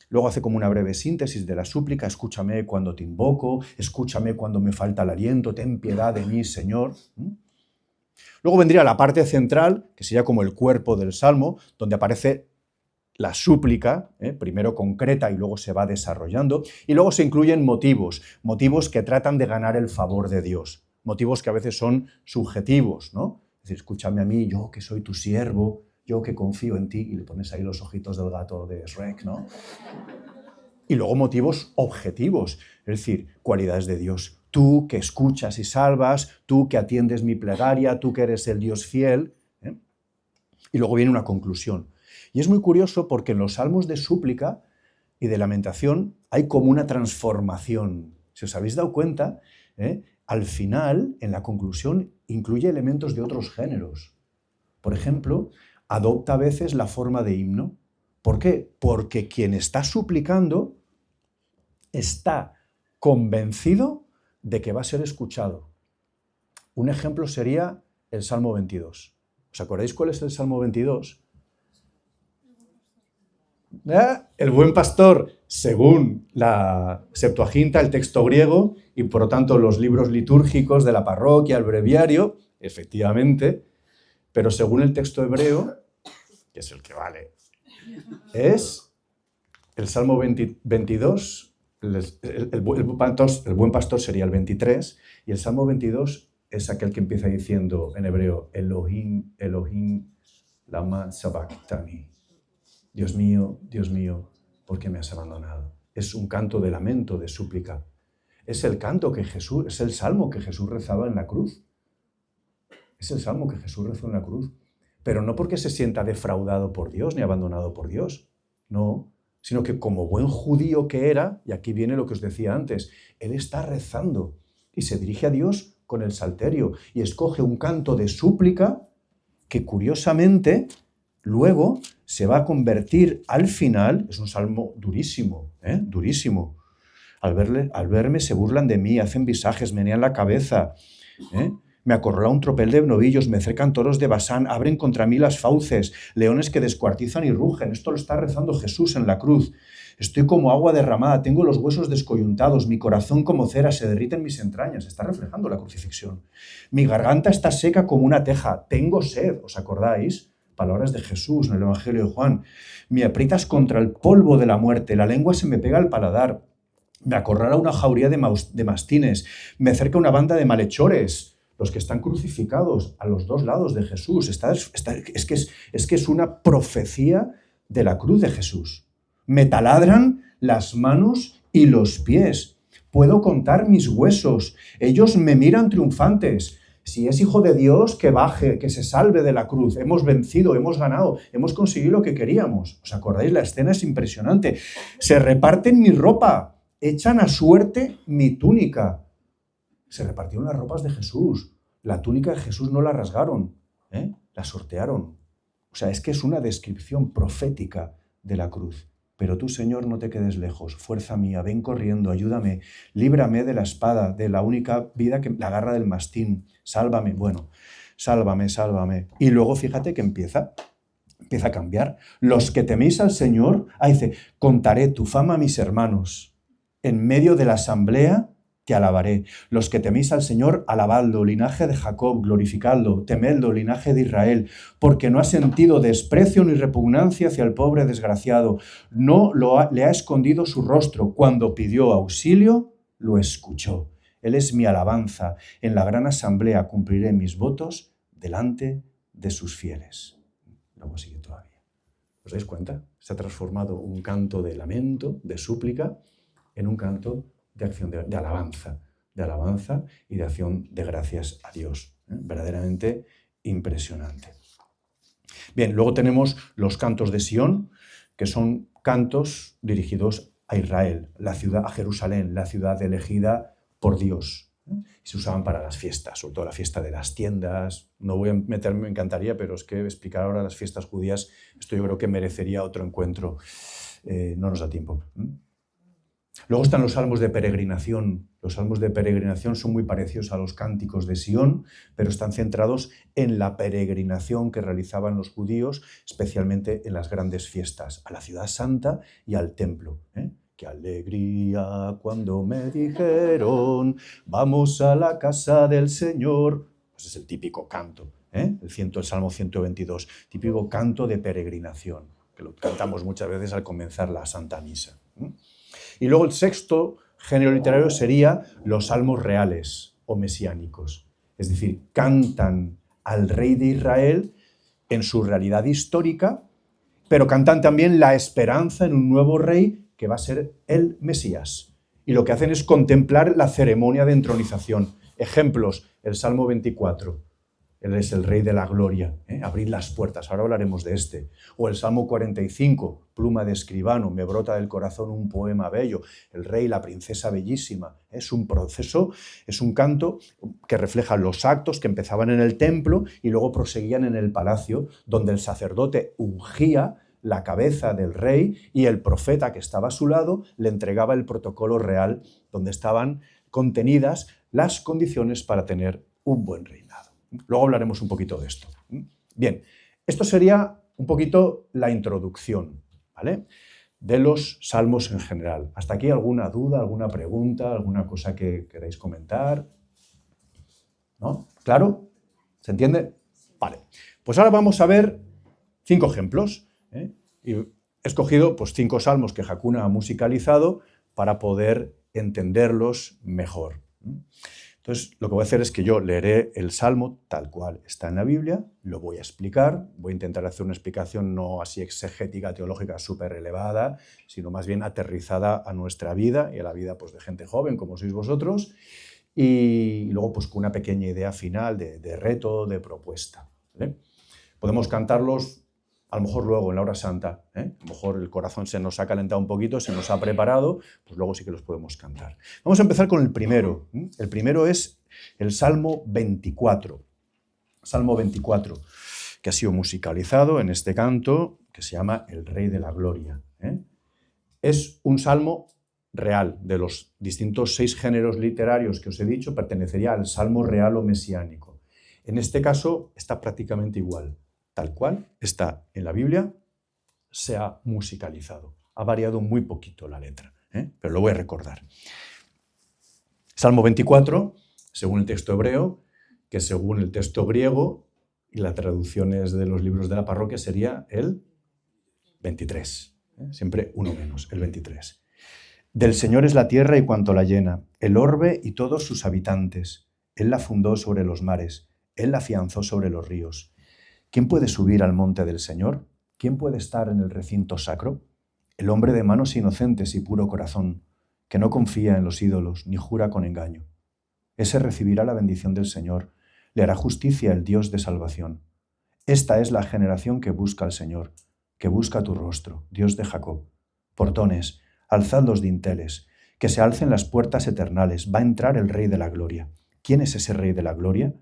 Luego hace como una breve síntesis de la súplica: escúchame cuando te invoco, escúchame cuando me falta el aliento, ten piedad de mí, Señor. Luego vendría la parte central, que sería como el cuerpo del salmo, donde aparece la súplica, primero concreta y luego se va desarrollando, y luego se incluyen motivos que tratan de ganar el favor de Dios, motivos que a veces son subjetivos, ¿no? Es decir, escúchame a mí, yo que soy tu siervo, yo que confío en ti, y le pones ahí los ojitos del gato de Shrek, ¿no? Y luego motivos objetivos, es decir, cualidades de Dios. Tú que escuchas y salvas, tú que atiendes mi plegaria, tú que eres el Dios fiel. Y luego viene una conclusión. Y es muy curioso porque en los salmos de súplica y de lamentación hay como una transformación. Si os habéis dado cuenta, al final, en la conclusión, incluye elementos de otros géneros. Por ejemplo, adopta a veces la forma de himno. ¿Por qué? Porque quien está suplicando está convencido de que va a ser escuchado. Un ejemplo sería el Salmo 22. ¿Os acordáis cuál es el Salmo 22? El buen pastor, según la Septuaginta, el texto griego, y por lo tanto los libros litúrgicos de la parroquia, el breviario, efectivamente, pero según el texto hebreo, que es el que vale, es el Salmo 22, el buen pastor sería el 23, y el Salmo 22 es aquel que empieza diciendo en hebreo: Elohim, Elohim, lama sabachthani. Dios mío, ¿por qué me has abandonado? es un canto de lamento, de súplica. Es el canto que Jesús, es el salmo que Jesús rezaba en la cruz. Es el salmo que Jesús rezó en la cruz. Pero no porque se sienta defraudado por Dios ni abandonado por Dios. No, sino que como buen judío que era, y aquí viene lo que os decía antes, él está rezando y se dirige a Dios con el salterio y escoge un canto de súplica que curiosamente luego se va a convertir al final, es un salmo durísimo, durísimo. Al verme se burlan de mí, hacen visajes, menean la cabeza, me acorrala un tropel de novillos, me cercan toros de Basán, abren contra mí las fauces, leones que descuartizan y rugen. Esto lo está rezando Jesús en la cruz. Estoy como agua derramada, tengo los huesos descoyuntados, mi corazón como cera, se derriten mis entrañas. Está reflejando la crucifixión. Mi garganta está seca como una teja, tengo sed, ¿os acordáis? Palabras de Jesús en el Evangelio de Juan. Me aprietas contra el polvo de la muerte, la lengua se me pega al paladar, me acorrala una jauría de mastines, me cerca una banda de malhechores, los que están crucificados a los dos lados de Jesús. Es que es una profecía de la cruz de Jesús. Me taladran las manos y los pies. Puedo contar mis huesos. Ellos me miran triunfantes. Si es hijo de Dios, que baje, que se salve de la cruz. Hemos vencido, hemos ganado, hemos conseguido lo que queríamos. ¿Os acordáis? La escena es impresionante. Se reparten mi ropa, echan a suerte mi túnica. Se repartieron las ropas de Jesús. La túnica de Jesús no la rasgaron, la sortearon. O sea, es que es una descripción profética de la cruz. Pero tú, Señor, no te quedes lejos. Fuerza mía, ven corriendo, ayúdame. Líbrame de la espada, de la única vida que la garra del mastín. Sálvame. Bueno, sálvame, sálvame. Y luego fíjate que empieza a cambiar. Los que teméis al Señor, dice, contaré tu fama a mis hermanos. En medio de la asamblea te alabaré. Los que teméis al Señor, alabadlo, linaje de Jacob, glorificadlo, temedlo, linaje de Israel, porque no ha sentido desprecio ni repugnancia hacia el pobre desgraciado. No le ha escondido su rostro. Cuando pidió auxilio, lo escuchó. Él es mi alabanza. En la gran asamblea cumpliré mis votos delante de sus fieles. Luego sigue todavía. ¿Os dais cuenta? Se ha transformado un canto de lamento, de súplica, en un canto de acción, de alabanza y de acción de gracias a Dios. Verdaderamente impresionante. Bien, luego tenemos los cantos de Sión, que son cantos dirigidos a Israel, la ciudad, a Jerusalén, la ciudad elegida por Dios. Y se usaban para las fiestas, sobre todo la fiesta de las tiendas. No voy a meterme, me encantaría, pero es que explicar ahora las fiestas judías, esto yo creo que merecería otro encuentro. No nos da tiempo. Luego están los salmos de peregrinación. Los salmos de peregrinación son muy parecidos a los cánticos de Sión, pero están centrados en la peregrinación que realizaban los judíos, especialmente en las grandes fiestas, a la ciudad santa y al templo. ¡Qué alegría cuando me dijeron, vamos a la casa del Señor! Pues es el típico canto, el Salmo 122, típico canto de peregrinación, que lo cantamos muchas veces al comenzar la Santa Misa. Y luego el sexto género literario sería los salmos reales o mesiánicos. Es decir, cantan al rey de Israel en su realidad histórica, pero cantan también la esperanza en un nuevo rey que va a ser el Mesías. Y lo que hacen es contemplar la ceremonia de entronización. Ejemplos, el Salmo 24. Él es el Rey de la Gloria. Abrid las puertas, ahora hablaremos de este. O el Salmo 45, pluma de escribano, me brota del corazón un poema bello. El Rey, la princesa bellísima. Es un proceso, es un canto que refleja los actos que empezaban en el templo y luego proseguían en el palacio, donde el sacerdote ungía la cabeza del rey y el profeta que estaba a su lado le entregaba el protocolo real, donde estaban contenidas las condiciones para tener un buen reinado. Luego hablaremos un poquito de esto. Bien, esto sería un poquito la introducción, ¿vale?, de los salmos en general. ¿Hasta aquí alguna duda, alguna pregunta, alguna cosa que queráis comentar? ¿No? ¿Claro? ¿Se entiende? Vale. Pues ahora vamos a ver 5 ejemplos. Y he escogido 5 salmos que Hakuna ha musicalizado para poder entenderlos mejor. Entonces, lo que voy a hacer es que yo leeré el Salmo tal cual está en la Biblia, lo voy a explicar, voy a intentar hacer una explicación no así exegética, teológica, súper elevada, sino más bien aterrizada a nuestra vida y a la vida pues, de gente joven como sois vosotros, y luego pues, con una pequeña idea final de reto, de propuesta. ¿Vale? Podemos cantarlos a lo mejor luego en la hora santa, ¿eh? A lo mejor el corazón se nos ha calentado un poquito, se nos ha preparado, pues luego sí que los podemos cantar. Vamos a empezar con el primero. El primero es el Salmo 24. Salmo 24, que ha sido musicalizado en este canto que se llama El Rey de la Gloria. Es un salmo real. De los distintos 6 géneros literarios que os he dicho, pertenecería al salmo real o mesiánico. En este caso está prácticamente igual. Tal cual está en la Biblia, se ha musicalizado. Ha variado muy poquito la letra, pero lo voy a recordar. Salmo 24, según el texto hebreo, que según el texto griego y las traducciones de los libros de la parroquia sería el 23. Siempre uno menos, el 23. Del Señor es la tierra y cuanto la llena, el orbe y todos sus habitantes. Él la fundó sobre los mares, Él la afianzó sobre los ríos. ¿Quién puede subir al monte del Señor? ¿Quién puede estar en el recinto sacro? El hombre de manos inocentes y puro corazón, que no confía en los ídolos ni jura con engaño. Ese recibirá la bendición del Señor, le hará justicia el Dios de salvación. Esta es la generación que busca al Señor, que busca tu rostro, Dios de Jacob. Portones, alzad los dinteles, que se alcen las puertas eternales, va a entrar el Rey de la Gloria. ¿Quién es ese Rey de la Gloria?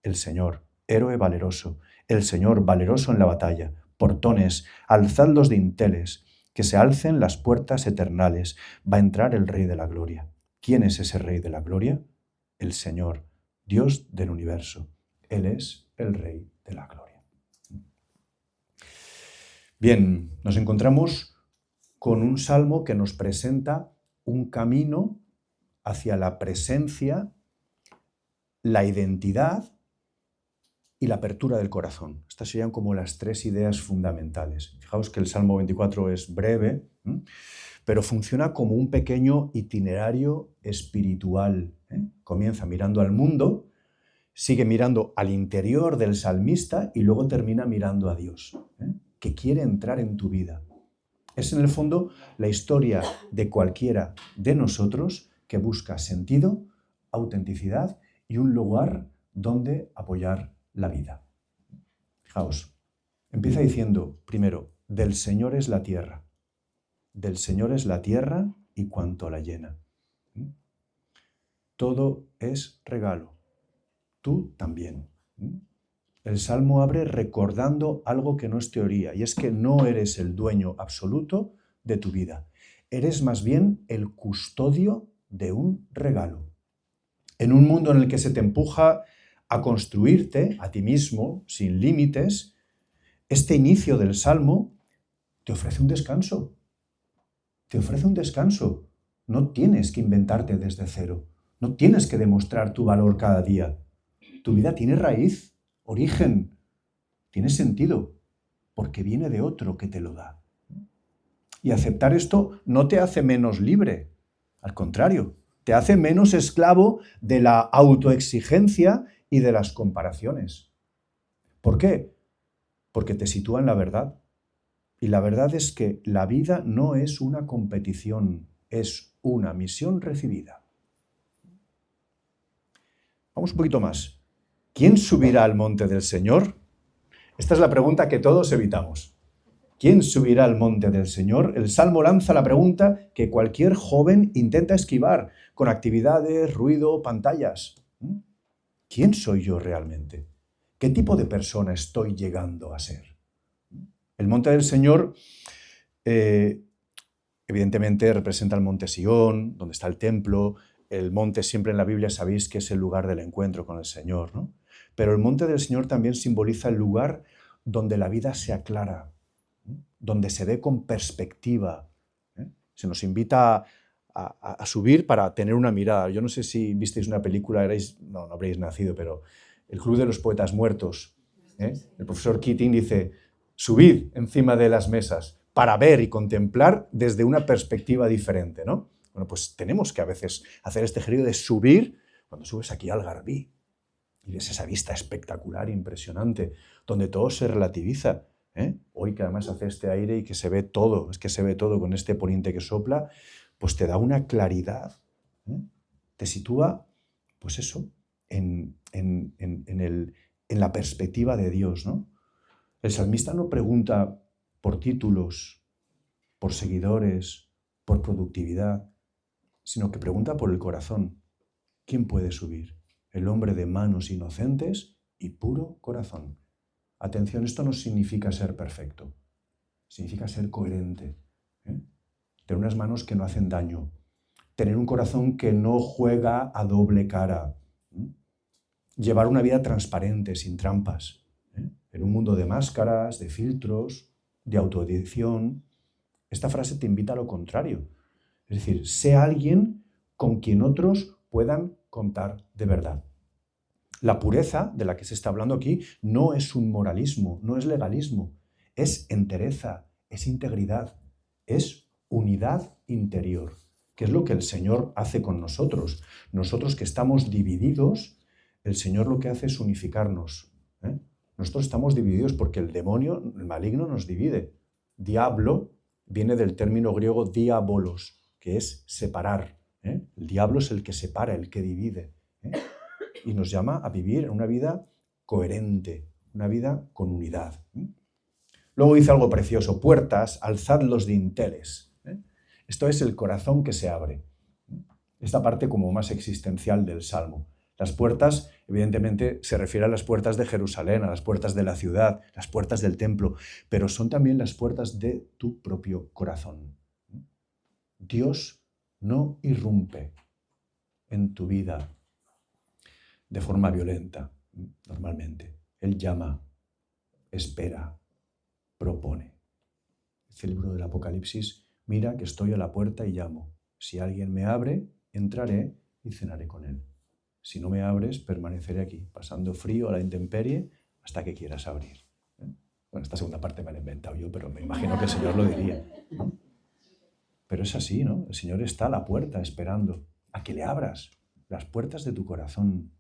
El Señor, héroe valeroso, el Señor valeroso en la batalla. Portones, alzad los dinteles, que se alcen las puertas eternales, va a entrar el Rey de la Gloria. ¿Quién es ese Rey de la Gloria? El Señor, Dios del universo. Él es el Rey de la Gloria. Bien, nos encontramos con un salmo que nos presenta un camino hacia la presencia, la identidad y la apertura del corazón. Estas serían como las 3 ideas fundamentales. Fijaos que el Salmo 24 es breve, pero funciona como un pequeño itinerario espiritual. Comienza mirando al mundo, sigue mirando al interior del salmista y luego termina mirando a Dios, que quiere entrar en tu vida. Es en el fondo la historia de cualquiera de nosotros que busca sentido, autenticidad y un lugar donde apoyar la vida. Fijaos, empieza diciendo primero, del Señor es la tierra. Del Señor es la tierra y cuanto la llena. Todo es regalo. Tú también. El Salmo abre recordando algo que no es teoría, y es que no eres el dueño absoluto de tu vida. Eres más bien el custodio de un regalo. En un mundo en el que se te empuja a construirte a ti mismo, sin límites, este inicio del Salmo te ofrece un descanso. Te ofrece un descanso. No tienes que inventarte desde cero. No tienes que demostrar tu valor cada día. Tu vida tiene raíz, origen, tiene sentido, porque viene de otro que te lo da. Y aceptar esto no te hace menos libre, al contrario, te hace menos esclavo de la autoexigencia y de las comparaciones. ¿Por qué? Porque te sitúa en la verdad. Y la verdad es que la vida no es una competición, es una misión recibida. Vamos un poquito más. ¿Quién subirá al monte del Señor? Esta es la pregunta que todos evitamos. ¿Quién subirá al monte del Señor? El Salmo lanza la pregunta que cualquier joven intenta esquivar con actividades, ruido, pantallas. ¿Quién soy yo realmente? ¿Qué tipo de persona estoy llegando a ser? El monte del Señor, evidentemente, representa el monte Sión, donde está el templo. El monte siempre en la Biblia sabéis que es el lugar del encuentro con el Señor, ¿no? Pero el monte del Señor también simboliza el lugar donde la vida se aclara, donde se ve con perspectiva. Se nos invita a subir para tener una mirada. Yo no sé si visteis una película, no habréis nacido, pero El Club de los Poetas Muertos. El profesor Keating dice, subid encima de las mesas para ver y contemplar desde una perspectiva diferente, ¿no? Bueno, pues tenemos que a veces hacer este ejercicio de subir cuando subes aquí al Garbí y ves esa vista espectacular, impresionante, donde todo se relativiza, hoy que además hace este aire y que se ve todo, es que se ve todo con este poniente que sopla, pues te da una claridad, te sitúa, pues eso, en la perspectiva de Dios, ¿no? El salmista no pregunta por títulos, por seguidores, por productividad, sino que pregunta por el corazón. ¿Quién puede subir? El hombre de manos inocentes y puro corazón. Atención, esto no significa ser perfecto, significa ser coherente, tener unas manos que no hacen daño, tener un corazón que no juega a doble cara, llevar una vida transparente, sin trampas, en un mundo de máscaras, de filtros, de autoedición. Esta frase te invita a lo contrario, es decir, sé alguien con quien otros puedan contar de verdad. La pureza de la que se está hablando aquí no es un moralismo, no es legalismo, es entereza, es integridad, es unidad interior, que es lo que el Señor hace con nosotros. Nosotros que estamos divididos, el Señor lo que hace es unificarnos. Nosotros estamos divididos porque el demonio, el maligno, nos divide. Diablo viene del término griego diabolos, que es separar. El diablo es el que separa, el que divide. Y nos llama a vivir una vida coherente, una vida con unidad. Luego dice algo precioso: puertas, alzad los dinteles. Esto es el corazón que se abre. Esta parte como más existencial del Salmo. Las puertas, evidentemente, se refiere a las puertas de Jerusalén, a las puertas de la ciudad, las puertas del templo, pero son también las puertas de tu propio corazón. Dios no irrumpe en tu vida de forma violenta, normalmente. Él llama, espera, propone. Dice el libro del Apocalipsis: mira que estoy a la puerta y llamo. Si alguien me abre, entraré y cenaré con él. Si no me abres, permaneceré aquí, pasando frío a la intemperie hasta que quieras abrir. Bueno, esta segunda parte me la he inventado yo, pero me imagino que el Señor lo diría, ¿no? Pero es así, ¿no? El Señor está a la puerta esperando a que le abras las puertas de tu corazón.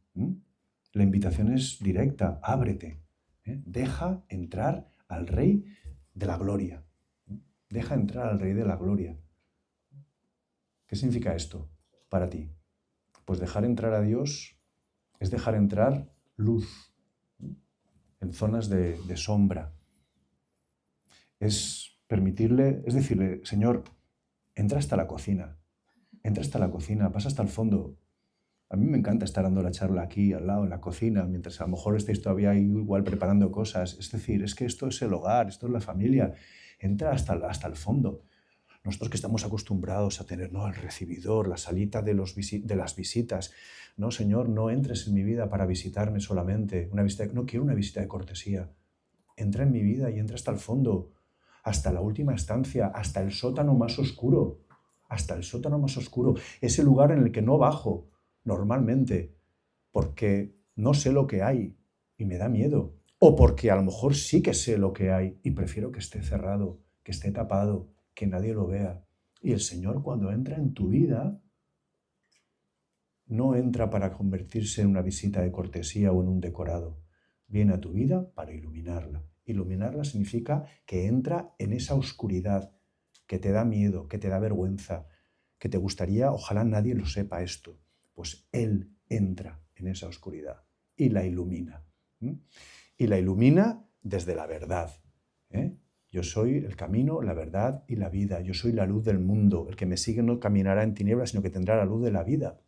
La invitación es directa: ábrete, deja entrar al Rey de la Gloria. Deja entrar al Rey de la Gloria. ¿Qué significa esto para ti? Pues dejar entrar a Dios es dejar entrar luz en zonas de sombra. Es permitirle, es decirle: Señor, entra hasta la cocina, pasa hasta el fondo. A mí me encanta estar dando la charla aquí, al lado, en la cocina, mientras a lo mejor estáis todavía ahí igual preparando cosas. Es decir, es que esto es el hogar, esto es la familia. Entra hasta el fondo. Nosotros que estamos acostumbrados a tener, ¿no?, el recibidor, la salita de las visitas. No, Señor, no entres en mi vida para visitarme solamente. No quiero una visita de cortesía. Entra en mi vida y entra hasta el fondo, hasta la última estancia, hasta el sótano más oscuro. Hasta el sótano más oscuro. Ese lugar en el que no bajo normalmente, porque no sé lo que hay y me da miedo, o porque a lo mejor sí que sé lo que hay y prefiero que esté cerrado, que esté tapado, que nadie lo vea. Y el Señor, cuando entra en tu vida, no entra para convertirse en una visita de cortesía o en un decorado. Viene a tu vida para iluminarla. Iluminarla significa que entra en esa oscuridad que te da miedo, que te da vergüenza, que te gustaría, ojalá nadie lo sepa esto. Pues Él entra en esa oscuridad y la ilumina. Y la ilumina desde la verdad. Yo soy el camino, la verdad y la vida. Yo soy la luz del mundo. El que me sigue no caminará en tinieblas, sino que tendrá la luz de la vida.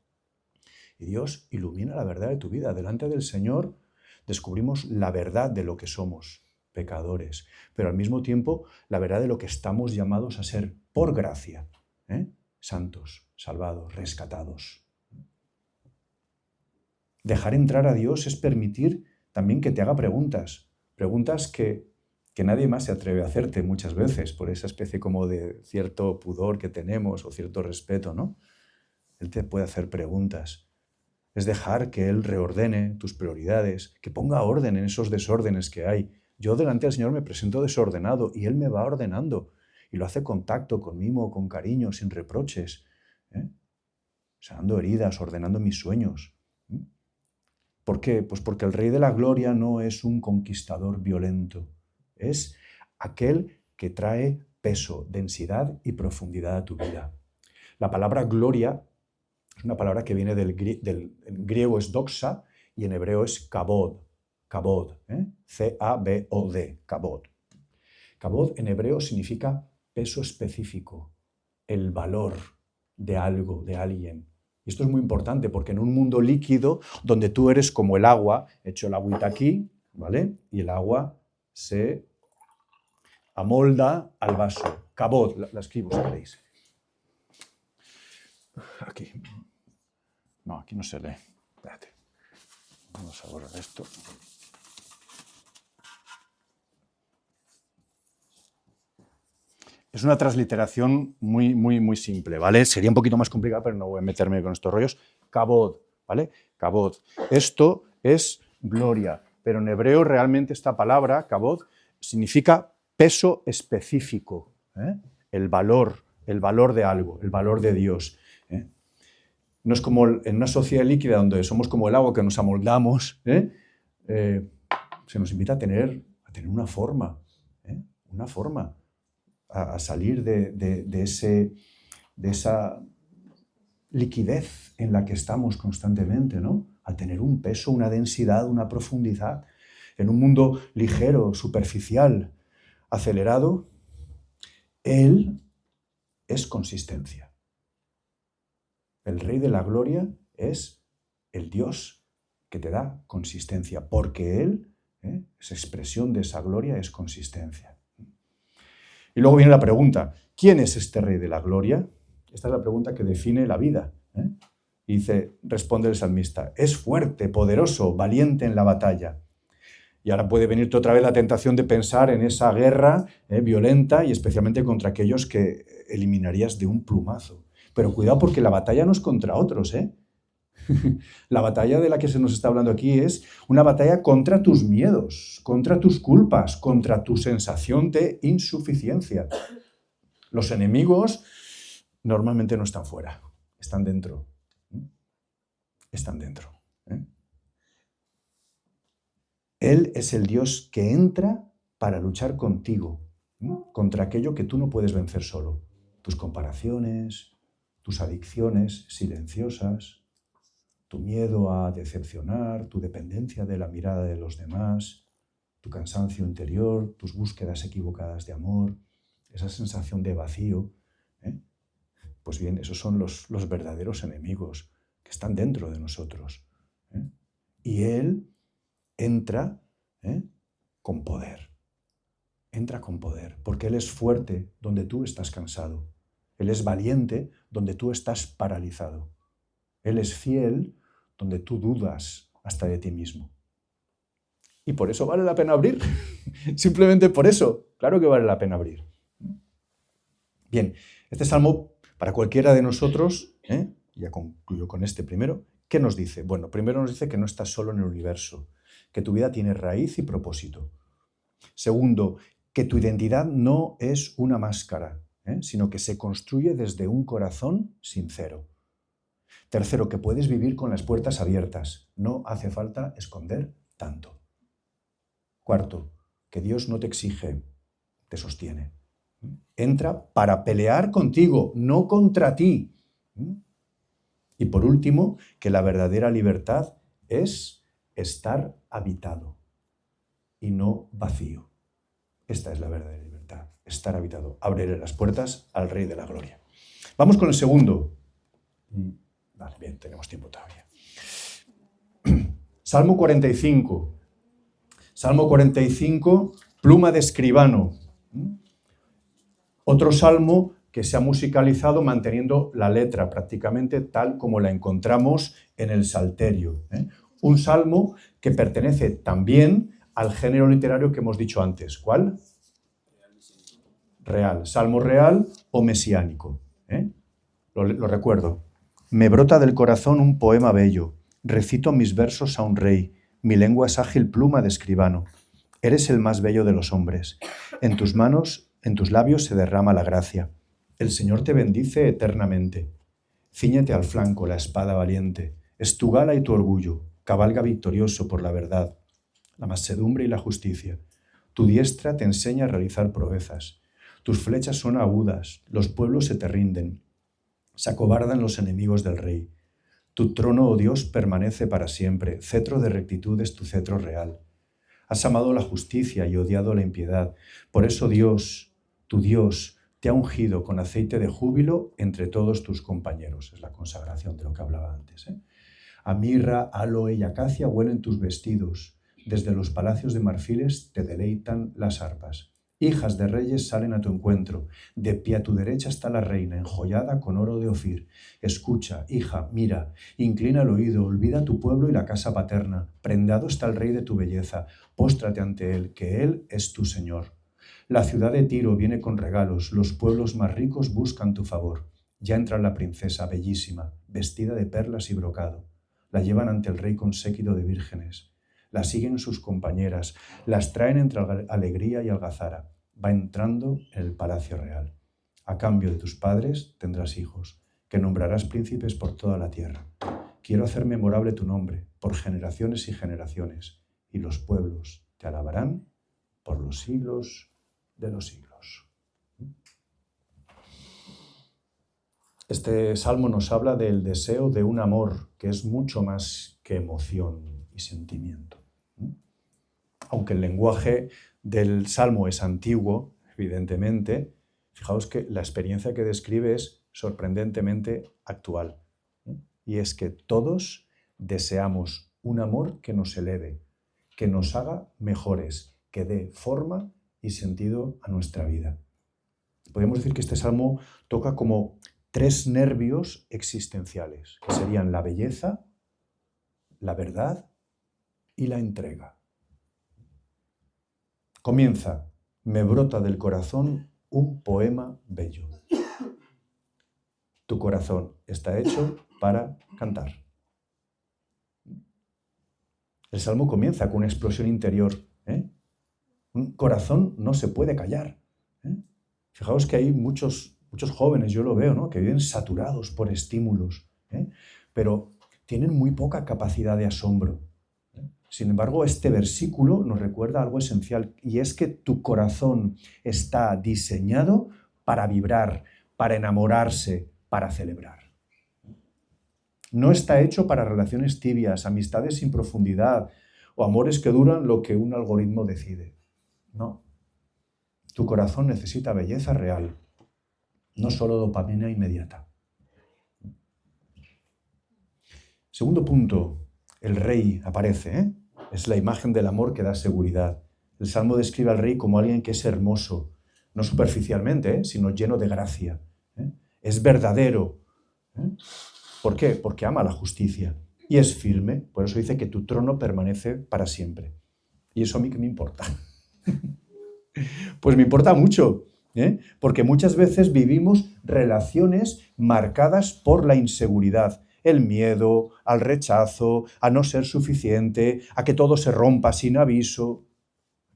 Y Dios ilumina la verdad de tu vida. Delante del Señor descubrimos la verdad de lo que somos, pecadores, pero al mismo tiempo la verdad de lo que estamos llamados a ser por gracia, santos, salvados, rescatados. Dejar entrar a Dios es permitir también que te haga preguntas que nadie más se atreve a hacerte muchas veces, por esa especie como de cierto pudor que tenemos o cierto respeto, ¿no? Él te puede hacer preguntas. Es dejar que Él reordene tus prioridades, que ponga orden en esos desórdenes que hay. Yo delante del Señor me presento desordenado y Él me va ordenando y lo hace con tacto, con mimo, con cariño, sin reproches, sanando heridas, ordenando mis sueños. ¿Por qué? Pues porque el Rey de la Gloria no es un conquistador violento, es aquel que trae peso, densidad y profundidad a tu vida. La palabra gloria es una palabra que viene en griego es doxa y en hebreo es kabod, C-A-B-O-D, kabod. Kabod en hebreo significa peso específico, el valor de algo, de alguien. Y esto es muy importante porque en un mundo líquido donde tú eres como el agua, echo el agüita aquí, ¿vale? Y el agua se amolda al vaso. Kabod, la escribo si queréis. Aquí. No, aquí no se lee. Espérate. Vamos a borrar esto. Es una transliteración muy simple, ¿vale? Sería un poquito más complicada, pero no voy a meterme con estos rollos. Kabod, ¿vale? Kabod. Esto es gloria, pero en hebreo realmente esta palabra, kabod, significa peso específico, ¿eh? El valor de algo, el valor de Dios. No es como en una sociedad líquida donde somos como el agua que nos amoldamos, se nos invita a tener una forma, a salir de esa liquidez en la que estamos constantemente, ¿no? A tener un peso, una densidad, una profundidad. En un mundo ligero, superficial, acelerado, Él es consistencia. El Rey de la Gloria es el Dios que te da consistencia, porque Él, esa expresión de esa gloria es consistencia. Y luego viene la pregunta, ¿quién es este Rey de la Gloria? Esta es la pregunta que define la vida. Y responde el salmista, es fuerte, poderoso, valiente en la batalla. Y ahora puede venirte otra vez la tentación de pensar en esa guerra violenta y especialmente contra aquellos que eliminarías de un plumazo. Pero cuidado porque la batalla no es contra otros, La batalla de la que se nos está hablando aquí es una batalla contra tus miedos, contra tus culpas, contra tu sensación de insuficiencia. Los enemigos normalmente no están fuera, están dentro. Están dentro. Él es el Dios que entra para luchar contigo, contra aquello que tú no puedes vencer solo. Tus comparaciones, tus adicciones silenciosas, tu miedo a decepcionar, tu dependencia de la mirada de los demás, tu cansancio interior, tus búsquedas equivocadas de amor, esa sensación de vacío. Pues bien, esos son los verdaderos enemigos que están dentro de nosotros. Y Él entra con poder. Entra con poder, porque Él es fuerte donde tú estás cansado. Él es valiente donde tú estás paralizado. Él es fiel donde tú dudas hasta de ti mismo. Y por eso vale la pena abrir. Simplemente por eso. Claro que vale la pena abrir. Bien, este salmo para cualquiera de nosotros, ya concluyo con este primero, ¿qué nos dice? Bueno, primero nos dice que no estás solo en el universo, que tu vida tiene raíz y propósito. Segundo, que tu identidad no es una máscara, sino que se construye desde un corazón sincero. Tercero, que puedes vivir con las puertas abiertas. No hace falta esconder tanto. Cuarto, que Dios no te exige, te sostiene. Entra para pelear contigo, no contra ti. Y por último, que la verdadera libertad es estar habitado y no vacío. Esta es la verdadera libertad, estar habitado. Abriré las puertas al Rey de la Gloria. Vamos con el segundo. Vale, bien, tenemos tiempo todavía. Salmo 45. Salmo 45, pluma de escribano. Otro salmo que se ha musicalizado manteniendo la letra prácticamente tal como la encontramos en el Salterio. Un salmo que pertenece también al género literario que hemos dicho antes. ¿Cuál? Real. Salmo real o mesiánico. Lo recuerdo. Me brota del corazón un poema bello. Recito mis versos a un rey. Mi lengua es ágil pluma de escribano. Eres el más bello de los hombres. En tus manos, en tus labios se derrama la gracia. El Señor te bendice eternamente. Cíñete al flanco la espada valiente. Es tu gala y tu orgullo. cabalga victorioso por la verdad, la mansedumbre y la justicia. Tu diestra te enseña a realizar proezas. Tus flechas son agudas, los pueblos se te rinden. Se acobardan los enemigos del rey. Tu trono, oh Dios, permanece para siempre. Cetro de rectitud es tu cetro real. Has amado la justicia y odiado la impiedad. Por eso Dios, tu Dios, te ha ungido con aceite de júbilo entre todos tus compañeros. Es la consagración de lo que hablaba antes. A mirra, aloe y acacia huelen tus vestidos. Desde los palacios de marfiles te deleitan las arpas. Hijas de reyes salen a tu encuentro. De pie a tu derecha está la reina, enjollada con oro de Ofir. Escucha, hija, mira, inclina el oído, olvida tu pueblo y la casa paterna. Prendado está el rey de tu belleza. Póstrate ante él, que él es tu señor. La ciudad de Tiro viene con regalos. Los pueblos más ricos buscan tu favor. Ya entra la princesa, bellísima, vestida de perlas y brocado. La llevan ante el rey con séquito de vírgenes. La siguen sus compañeras, las traen entre alegría y algazara. Va entrando en el palacio real. A cambio de tus padres tendrás hijos, que nombrarás príncipes por toda la tierra. Quiero hacer memorable tu nombre por generaciones y generaciones, y los pueblos te alabarán por los siglos de los siglos. Este salmo nos habla del deseo de un amor que es mucho más que emoción y sentimiento. Aunque el lenguaje del salmo es antiguo, evidentemente, fijaos que la experiencia que describe es sorprendentemente actual. Y es que todos deseamos un amor que nos eleve, que nos haga mejores, que dé forma y sentido a nuestra vida. Podemos decir que este salmo toca como 3 nervios existenciales, que serían la belleza, la verdad y la entrega. Comienza, me brota del corazón un poema bello. Tu corazón está hecho para cantar. El salmo comienza con una explosión interior. Un corazón no se puede callar. Fijaos que hay muchos jóvenes, yo lo veo, ¿no?, que viven saturados por estímulos, pero tienen muy poca capacidad de asombro. Sin embargo, este versículo nos recuerda algo esencial, y es que tu corazón está diseñado para vibrar, para enamorarse, para celebrar. No está hecho para relaciones tibias, amistades sin profundidad o amores que duran lo que un algoritmo decide. No. Tu corazón necesita belleza real, no solo dopamina inmediata. Segundo punto, el rey aparece, Es la imagen del amor que da seguridad. El Salmo describe al rey como alguien que es hermoso, no superficialmente, sino lleno de gracia. Es verdadero. ¿Por qué? Porque ama la justicia. Y es firme, por eso dice que tu trono permanece para siempre. ¿Y eso a mí qué me importa? Pues me importa mucho, porque muchas veces vivimos relaciones marcadas por la inseguridad. El miedo, al rechazo, a no ser suficiente, a que todo se rompa sin aviso.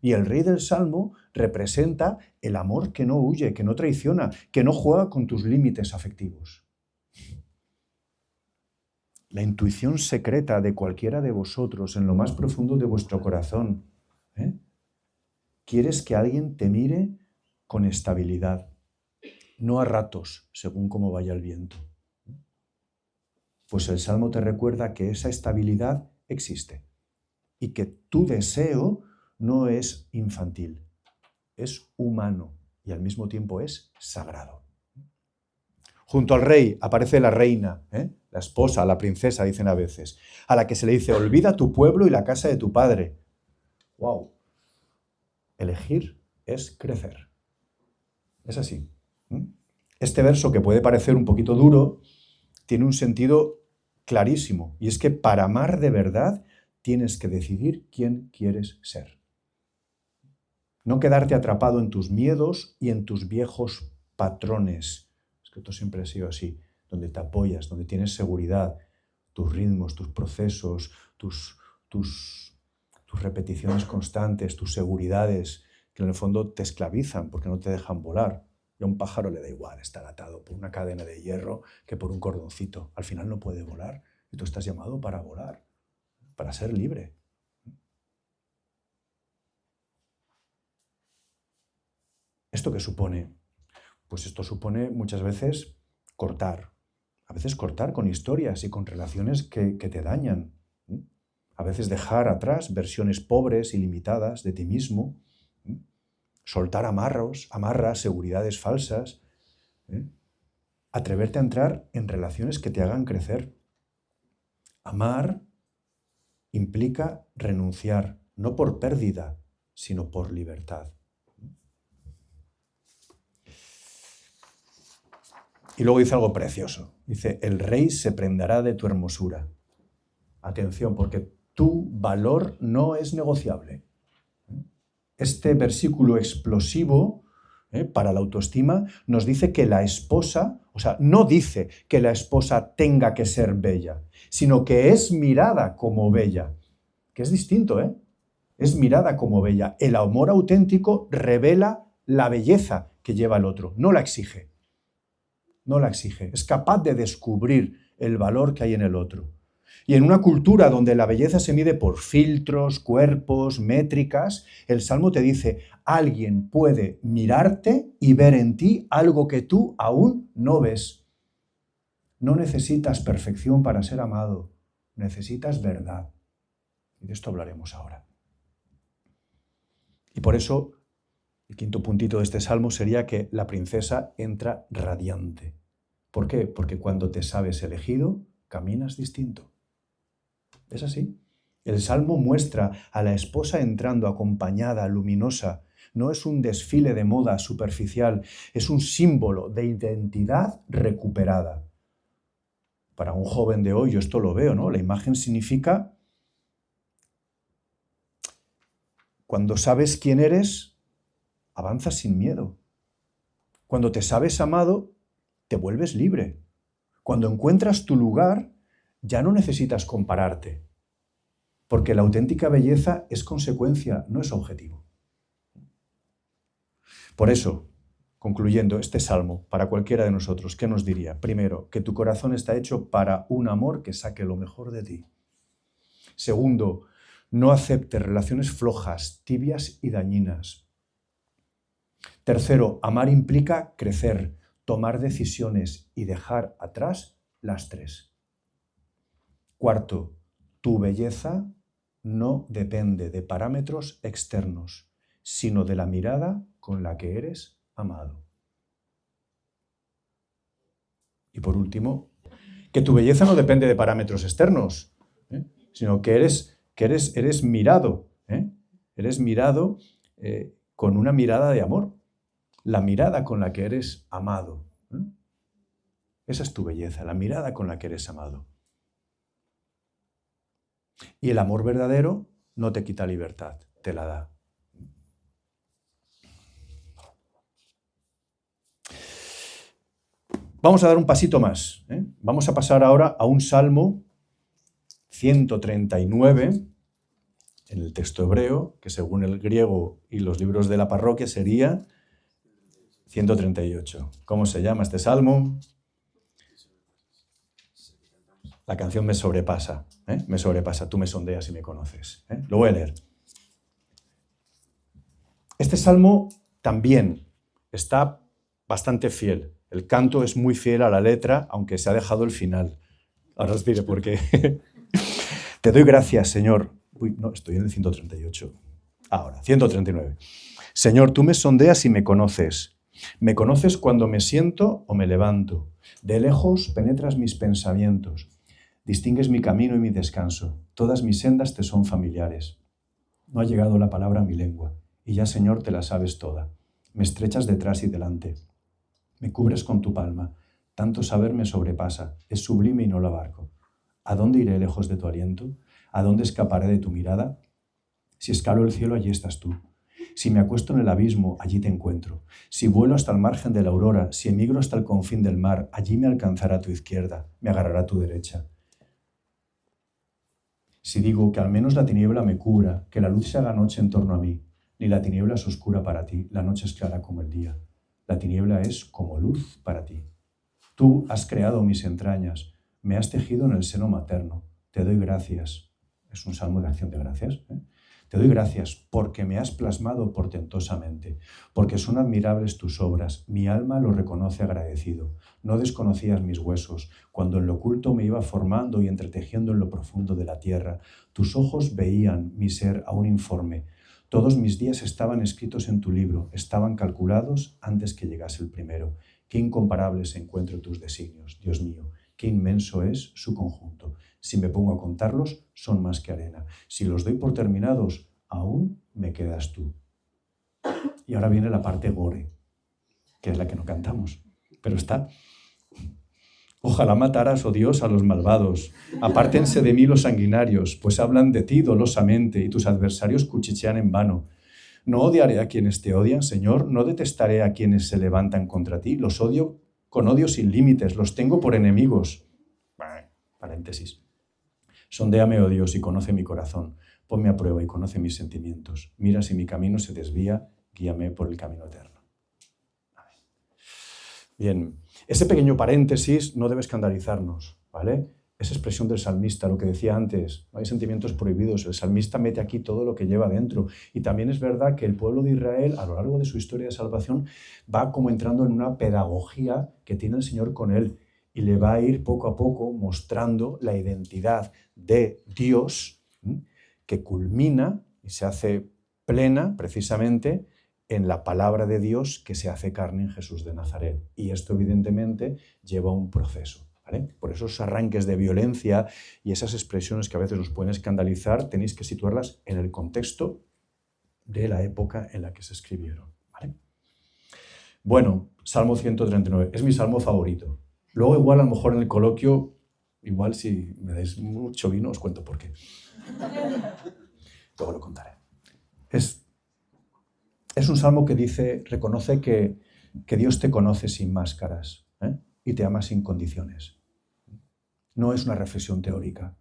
Y el rey del Salmo representa el amor que no huye, que no traiciona, que no juega con tus límites afectivos. La intuición secreta de cualquiera de vosotros, en lo más profundo de vuestro corazón, quieres que alguien te mire con estabilidad, no a ratos, según cómo vaya el viento. Pues el Salmo te recuerda que esa estabilidad existe y que tu deseo no es infantil, es humano y al mismo tiempo es sagrado. Junto al rey aparece la reina, la esposa, la princesa, dicen a veces, a la que se le dice, olvida tu pueblo y la casa de tu padre. ¡Wow! Elegir es crecer. Es así. Este verso, que puede parecer un poquito duro, tiene un sentido clarísimo, y es que para amar de verdad tienes que decidir quién quieres ser. No quedarte atrapado en tus miedos y en tus viejos patrones. Es que esto siempre ha sido así, donde te apoyas, donde tienes seguridad, tus ritmos, tus procesos, tus repeticiones constantes, tus seguridades, que en el fondo te esclavizan porque no te dejan volar. Y a un pájaro le da igual estar atado por una cadena de hierro que por un cordoncito. Al final no puede volar y tú estás llamado para volar. para ser libre. ¿Esto qué supone? Pues esto supone muchas veces cortar. A veces cortar con historias y con relaciones que te dañan. A veces dejar atrás versiones pobres y limitadas de ti mismo. Soltar amarras, seguridades falsas. Atreverte a entrar en relaciones que te hagan crecer. Amar implica renunciar, no por pérdida, sino por libertad. Y luego dice algo precioso. Dice, el rey se prendará de tu hermosura. Atención, porque tu valor no es negociable. Este versículo explosivo para la autoestima nos dice que la esposa, o sea, no dice que la esposa tenga que ser bella, sino que es mirada como bella, que es distinto, ¿eh? Es mirada como bella. El amor auténtico revela la belleza que lleva el otro, no la exige. No la exige, es capaz de descubrir el valor que hay en el otro. Y en una cultura donde la belleza se mide por filtros, cuerpos, métricas, el Salmo te dice, alguien puede mirarte y ver en ti algo que tú aún no ves. No necesitas perfección para ser amado, necesitas verdad. Y de esto hablaremos ahora. Y por eso, el quinto puntito de este Salmo sería que la princesa entra radiante. ¿Por qué? Porque cuando te sabes elegido, caminas distinto. ¿Es así? El Salmo muestra a la esposa entrando acompañada, luminosa. No es un desfile de moda superficial, es un símbolo de identidad recuperada. Para un joven de hoy, yo esto lo veo, ¿no? La imagen significa cuando sabes quién eres, avanzas sin miedo. Cuando te sabes amado, te vuelves libre. Cuando encuentras tu lugar, ya no necesitas compararte, porque la auténtica belleza es consecuencia, no es objetivo. Por eso, concluyendo este salmo, para cualquiera de nosotros, ¿qué nos diría? Primero, que tu corazón está hecho para un amor que saque lo mejor de ti. Segundo, no aceptes relaciones flojas, tibias y dañinas. Tercero, amar implica crecer, tomar decisiones y dejar atrás lastres. Cuarto, tu belleza no depende de parámetros externos, sino de la mirada con la que eres amado. Y por último, que tu belleza no depende de parámetros externos, sino que eres mirado. Eres mirado con una mirada de amor. La mirada con la que eres amado. Esa es tu belleza, la mirada con la que eres amado. Y el amor verdadero no te quita libertad, te la da. Vamos a dar un pasito más. Vamos a pasar ahora a un Salmo 139, en el texto hebreo, que según el griego y los libros de la parroquia sería 138. ¿Cómo se llama este Salmo? La canción me sobrepasa, me sobrepasa, tú me sondeas y me conoces. Lo voy a leer. Este Salmo también está bastante fiel. El canto es muy fiel a la letra, aunque se ha dejado el final. Ahora os diré por qué. Te doy gracias, Señor. Uy, no, estoy en el 138. Ahora, 139. Señor, tú me sondeas y me conoces. Me conoces cuando me siento o me levanto. De lejos penetras mis pensamientos. Distingues mi camino y mi descanso. Todas mis sendas te son familiares. No ha llegado la palabra a mi lengua, y ya, Señor, te la sabes toda. Me estrechas detrás y delante. Me cubres con tu palma. Tanto saber me sobrepasa. Es sublime y no lo abarco. ¿A dónde iré lejos de tu aliento? ¿A dónde escaparé de tu mirada? Si escalo el cielo, allí estás tú. Si me acuesto en el abismo, allí te encuentro. Si vuelo hasta el margen de la aurora, si emigro hasta el confín del mar, allí me alcanzará tu izquierda, me agarrará tu derecha. Si digo que al menos la tiniebla me cubra, que la luz se haga noche en torno a mí, ni la tiniebla es oscura para ti, la noche es clara como el día. La tiniebla es como luz para ti. Tú has creado mis entrañas, me has tejido en el seno materno. Te doy gracias. Es un salmo de acción de gracias. Te doy gracias porque me has plasmado portentosamente, porque son admirables tus obras. Mi alma lo reconoce agradecido. No desconocías mis huesos. Cuando en lo oculto me iba formando y entretejiendo en lo profundo de la tierra, tus ojos veían mi ser aún informe. Todos mis días estaban escritos en tu libro, estaban calculados antes que llegase el primero. Qué incomparables encuentro tus designios, Dios mío. Qué inmenso es su conjunto. Si me pongo a contarlos, son más que arena. Si los doy por terminados, aún me quedas tú. Y ahora viene la parte gore, que es la que no cantamos, pero está. Ojalá mataras, oh Dios, a los malvados. Apártense de mí los sanguinarios, pues hablan de ti dolosamente y tus adversarios cuchichean en vano. No odiaré a quienes te odian, Señor, no detestaré a quienes se levantan contra ti. Los odio con odio sin límites, los tengo por enemigos. Paréntesis. Sondéame, oh Dios, y conoce mi corazón. Ponme a prueba y conoce mis sentimientos. Mira si mi camino se desvía, guíame por el camino eterno. Amén. Bien, ese pequeño paréntesis no debe escandalizarnos, ¿vale? Esa expresión del salmista, lo que decía antes, no hay sentimientos prohibidos. El salmista mete aquí todo lo que lleva dentro. Y también es verdad que el pueblo de Israel, a lo largo de su historia de salvación, va como entrando en una pedagogía que tiene el Señor con él y le va a ir poco a poco mostrando la identidad de Dios, que culmina y se hace plena precisamente en la palabra de Dios que se hace carne en Jesús de Nazaret. Y esto evidentemente lleva un proceso. ¿Vale? Por esos arranques de violencia y esas expresiones que a veces nos pueden escandalizar, tenéis que situarlas en el contexto de la época en la que se escribieron. ¿Vale? Bueno, Salmo 139, es mi salmo favorito. Luego igual a lo mejor en el coloquio, igual si me dais mucho vino os cuento por qué. Luego lo contaré. Es un salmo que dice, reconoce que Dios te conoce sin máscaras, y te ama sin condiciones. No es una reflexión teórica,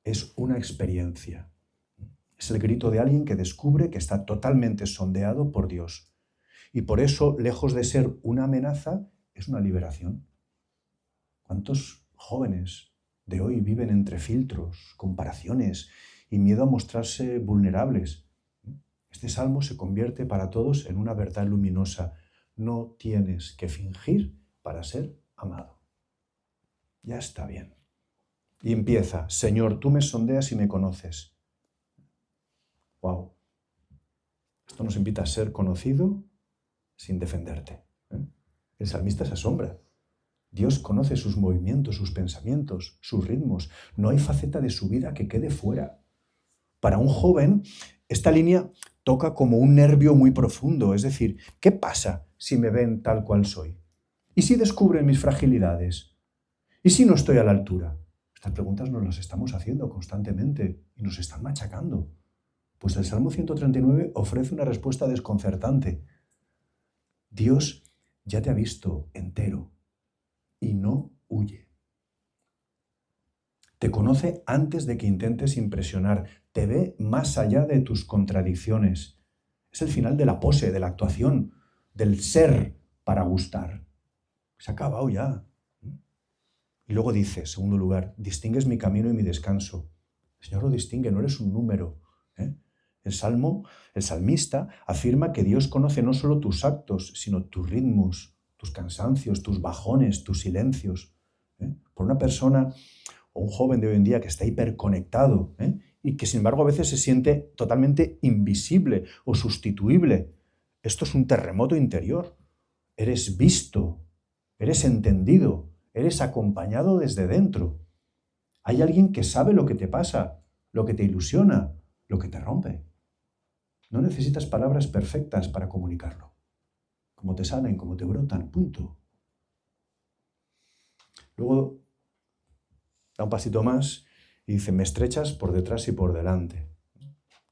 es una experiencia. Es el grito de alguien que descubre que está totalmente sondeado por Dios. Y por eso, lejos de ser una amenaza, es una liberación. ¿Cuántos jóvenes de hoy viven entre filtros, comparaciones y miedo a mostrarse vulnerables? Este salmo se convierte para todos en una verdad luminosa. No tienes que fingir para ser amado. Ya está bien. Y empieza, Señor, tú me sondeas y me conoces. ¡Wow! Esto nos invita a ser conocido sin defenderte. El salmista se asombra. Dios conoce sus movimientos, sus pensamientos, sus ritmos. No hay faceta de su vida que quede fuera. Para un joven, esta línea toca como un nervio muy profundo. Es decir, ¿qué pasa si me ven tal cual soy? ¿Y si descubren mis fragilidades? ¿Y si no estoy a la altura? Estas preguntas nos las estamos haciendo constantemente y nos están machacando. Pues el Salmo 139 ofrece una respuesta desconcertante. Dios ya te ha visto entero y no huye. Te conoce antes de que intentes impresionar. Te ve más allá de tus contradicciones. Es el final de la pose, de la actuación, del ser para gustar. Se ha acabado ya. Y luego dice, en segundo lugar, distingues mi camino y mi descanso. El Señor lo distingue, no eres un número. El salmista afirma que Dios conoce no solo tus actos, sino tus ritmos, tus cansancios, tus bajones, tus silencios. Por una persona o un joven de hoy en día que está hiperconectado y que sin embargo a veces se siente totalmente invisible o sustituible, esto es un terremoto interior. Eres visto, eres entendido, eres acompañado desde dentro. Hay alguien que sabe lo que te pasa, lo que te ilusiona, lo que te rompe. No necesitas palabras perfectas para comunicarlo. Como te salen, como te brotan, punto. Luego da un pasito más y dice, me estrechas por detrás y por delante.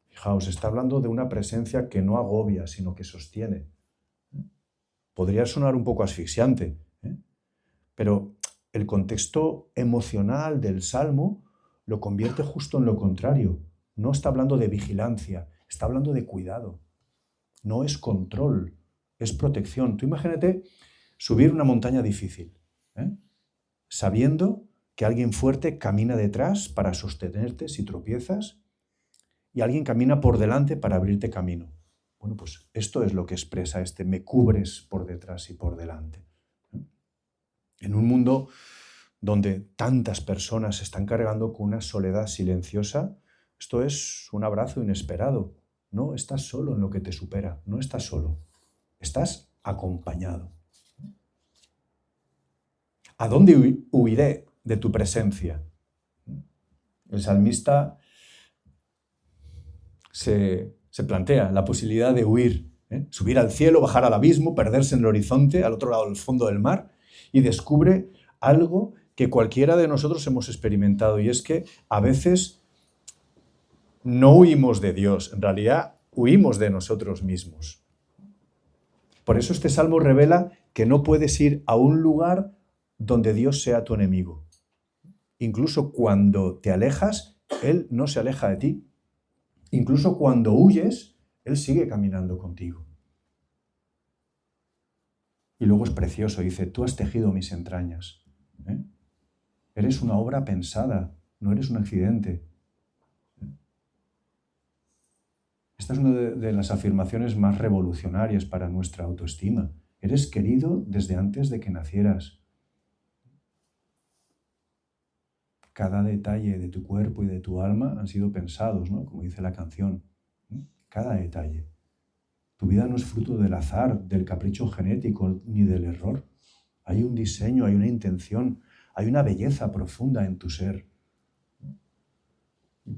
Fijaos, está hablando de una presencia que no agobia, sino que sostiene. Podría sonar un poco asfixiante, pero el contexto emocional del Salmo lo convierte justo en lo contrario. No está hablando de vigilancia, está hablando de cuidado. No es control, es protección. Tú imagínate subir una montaña difícil, sabiendo que alguien fuerte camina detrás para sostenerte si tropiezas y alguien camina por delante para abrirte camino. Bueno, pues esto es lo que expresa este me cubres por detrás y por delante. En un mundo donde tantas personas se están cargando con una soledad silenciosa, esto es un abrazo inesperado. No estás solo en lo que te supera, no estás solo, estás acompañado. ¿A dónde huiré de tu presencia? El salmista se plantea la posibilidad de huir, subir al cielo, bajar al abismo, perderse en el horizonte, al otro lado del fondo del mar, y descubre algo que cualquiera de nosotros hemos experimentado, y es que a veces no huimos de Dios, en realidad huimos de nosotros mismos. Por eso este salmo revela que no puedes ir a un lugar donde Dios sea tu enemigo. Incluso cuando te alejas, Él no se aleja de ti. Incluso cuando huyes, Él sigue caminando contigo. Y luego es precioso, dice, tú has tejido mis entrañas. Eres una obra pensada, no eres un accidente. Esta es una de las afirmaciones más revolucionarias para nuestra autoestima. Eres querido desde antes de que nacieras. Cada detalle de tu cuerpo y de tu alma han sido pensados, ¿no? Como dice la canción. Cada detalle. Tu vida no es fruto del azar, del capricho genético ni del error. Hay un diseño, hay una intención, hay una belleza profunda en tu ser.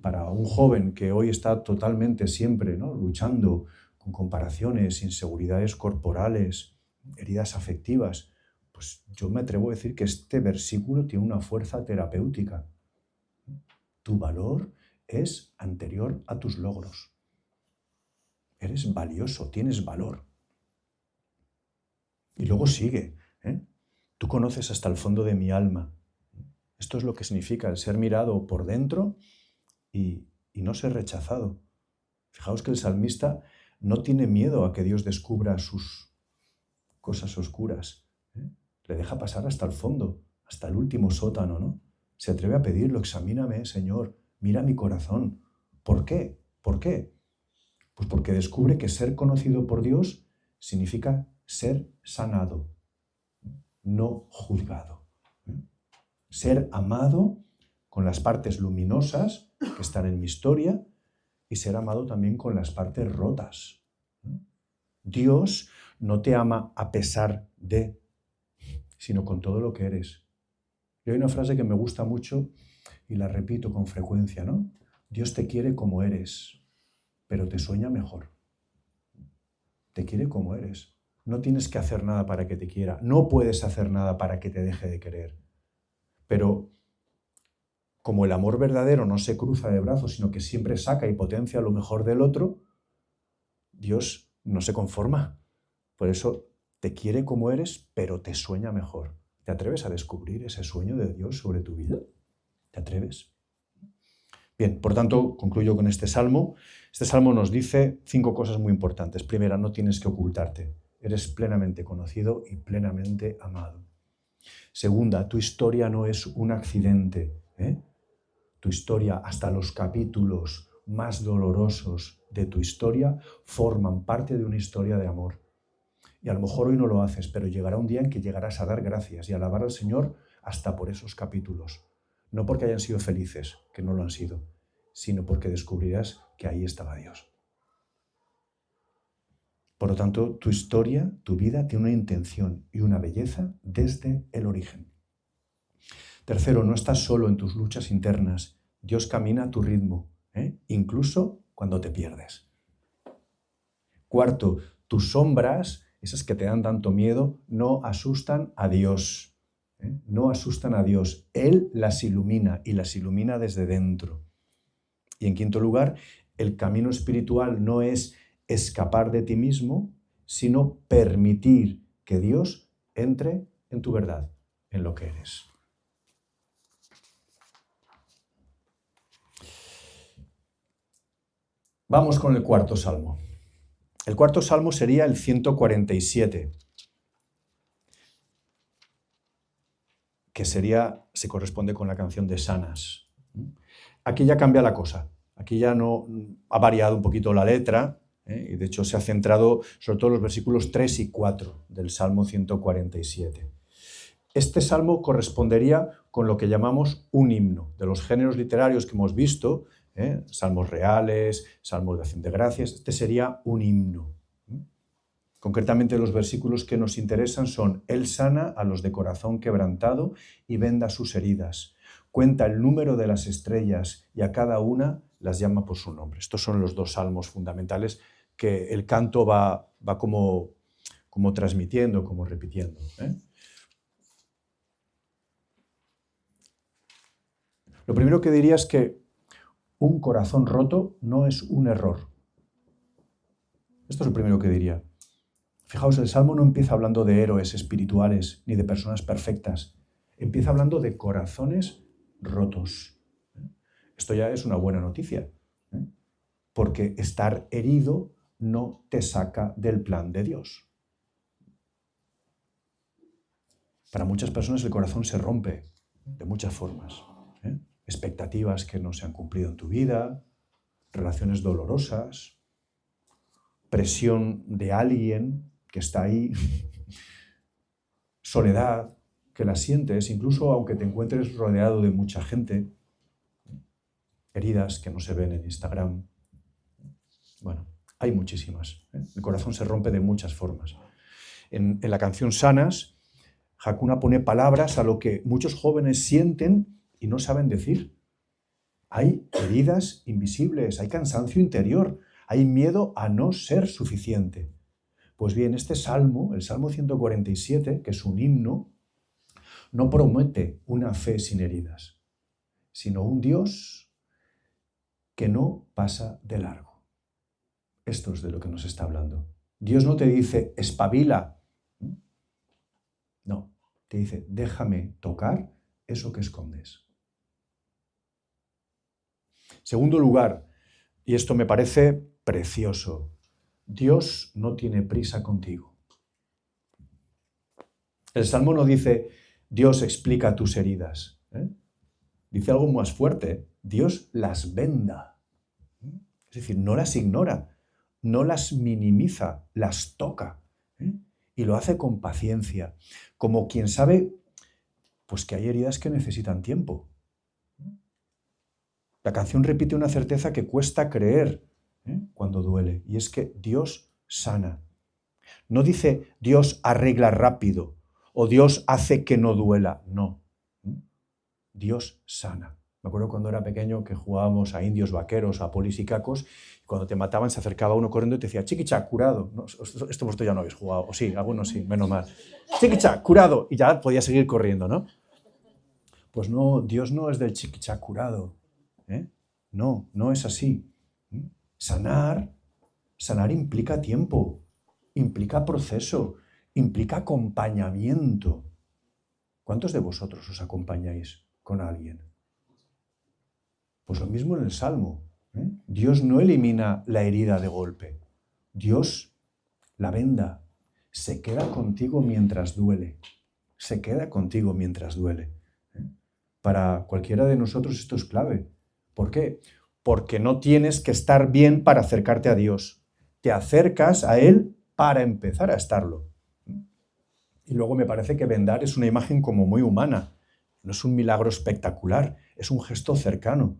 Para un joven que hoy está totalmente siempre, ¿no?, luchando con comparaciones, inseguridades corporales, heridas afectivas, pues yo me atrevo a decir que este versículo tiene una fuerza terapéutica. Tu valor es anterior a tus logros. Eres valioso, tienes valor. Y luego sigue, tú conoces hasta el fondo de mi alma. Esto es lo que significa el ser mirado por dentro y no ser rechazado. Fijaos que el salmista no tiene miedo a que Dios descubra sus cosas oscuras. Le deja pasar hasta el fondo, hasta el último sótano, ¿no? Se atreve a pedirlo, examíname, Señor, mira mi corazón. ¿Por qué? ¿Por qué? Pues porque descubre que ser conocido por Dios significa ser sanado, no juzgado. Ser amado con las partes luminosas que están en mi historia y ser amado también con las partes rotas. Dios no te ama a pesar de, sino con todo lo que eres. Y hay una frase que me gusta mucho y la repito con frecuencia, ¿no? Dios te quiere como eres, pero te sueña mejor. Te quiere como eres. No tienes que hacer nada para que te quiera. No puedes hacer nada para que te deje de querer. Pero como el amor verdadero no se cruza de brazos, sino que siempre saca y potencia lo mejor del otro, Dios no se conforma. Por eso te quiere como eres, pero te sueña mejor. ¿Te atreves a descubrir ese sueño de Dios sobre tu vida? ¿Te atreves? Bien, por tanto, concluyo con este salmo. Este salmo nos dice 5 cosas muy importantes. Primera, no tienes que ocultarte. Eres plenamente conocido y plenamente amado. Segunda, tu historia no es un accidente. Tu historia, hasta los capítulos más dolorosos de tu historia, forman parte de una historia de amor. Y a lo mejor hoy no lo haces, pero llegará un día en que llegarás a dar gracias y a alabar al Señor hasta por esos capítulos. No porque hayan sido felices, que no lo han sido, sino porque descubrirás que ahí estaba Dios. Por lo tanto, tu historia, tu vida, tiene una intención y una belleza desde el origen. Tercero, no estás solo en tus luchas internas. Dios camina a tu ritmo, incluso cuando te pierdes. Cuarto, tus sombras, esas que te dan tanto miedo, no asustan a Dios. No asustan a Dios. Él las ilumina y las ilumina desde dentro. Y en quinto lugar, el camino espiritual no es escapar de ti mismo, sino permitir que Dios entre en tu verdad, en lo que eres. Vamos con el cuarto salmo. El cuarto salmo sería el 147. que se corresponde con la canción de Sanas. Aquí ya cambia la cosa. Aquí ya no ha variado un poquito la letra, y de hecho se ha centrado sobre todo en los versículos 3 y 4 del Salmo 147. Este salmo correspondería con lo que llamamos un himno. De los géneros literarios que hemos visto, salmos reales, salmos de acción de gracias, este sería un himno. Concretamente los versículos que nos interesan son: Él sana a los de corazón quebrantado y venda sus heridas. Cuenta el número de las estrellas y a cada una las llama por su nombre. Estos son los dos salmos fundamentales que el canto va como transmitiendo, como repitiendo. Lo primero que diría es que un corazón roto no es un error. Esto es lo primero que diría. Fijaos, el Salmo no empieza hablando de héroes espirituales ni de personas perfectas. Empieza hablando de corazones rotos. Esto ya es una buena noticia, porque estar herido no te saca del plan de Dios. Para muchas personas el corazón se rompe de muchas formas. Expectativas que no se han cumplido en tu vida, relaciones dolorosas, presión de alguien que está ahí, soledad, que la sientes, incluso aunque te encuentres rodeado de mucha gente, heridas que no se ven en Instagram. Bueno, hay muchísimas. El corazón se rompe de muchas formas. En la canción Sanas, Hakuna pone palabras a lo que muchos jóvenes sienten y no saben decir. Hay heridas invisibles, hay cansancio interior, hay miedo a no ser suficiente. Pues bien, este salmo, el Salmo 147, que es un himno, no promete una fe sin heridas, sino un Dios que no pasa de largo. Esto es de lo que nos está hablando. Dios no te dice, espabila. No, te dice, déjame tocar eso que escondes. Segundo lugar, y esto me parece precioso, Dios no tiene prisa contigo. El Salmo no dice, Dios explica tus heridas. Dice algo más fuerte, Dios las venda. Es decir, no las ignora, no las minimiza, las toca. Y lo hace con paciencia, como quien sabe pues que hay heridas que necesitan tiempo. La canción repite una certeza que cuesta creer cuando duele, y es que Dios sana. No dice Dios arregla rápido o Dios hace que no duela, no. Dios sana. Me acuerdo cuando era pequeño que jugábamos a indios vaqueros, a polis y cacos, y cuando te mataban se acercaba uno corriendo y te decía, chiquicha, curado. No, esto vosotros ya no habéis jugado, o sí, algunos sí, menos mal. Chiquicha, curado, y ya podía seguir corriendo, ¿no? Pues no, Dios no es del chiquicha curado. No, no es así. Sanar implica tiempo, implica proceso, implica acompañamiento. ¿Cuántos de vosotros os acompañáis con alguien? Pues lo mismo en el Salmo. Dios no elimina la herida de golpe. Dios la venda. Se queda contigo mientras duele. Se queda contigo mientras duele. Para cualquiera de nosotros esto es clave. ¿Por qué? Porque no tienes que estar bien para acercarte a Dios. Te acercas a Él para empezar a estarlo. Y luego me parece que vendar es una imagen como muy humana. No es un milagro espectacular, es un gesto cercano.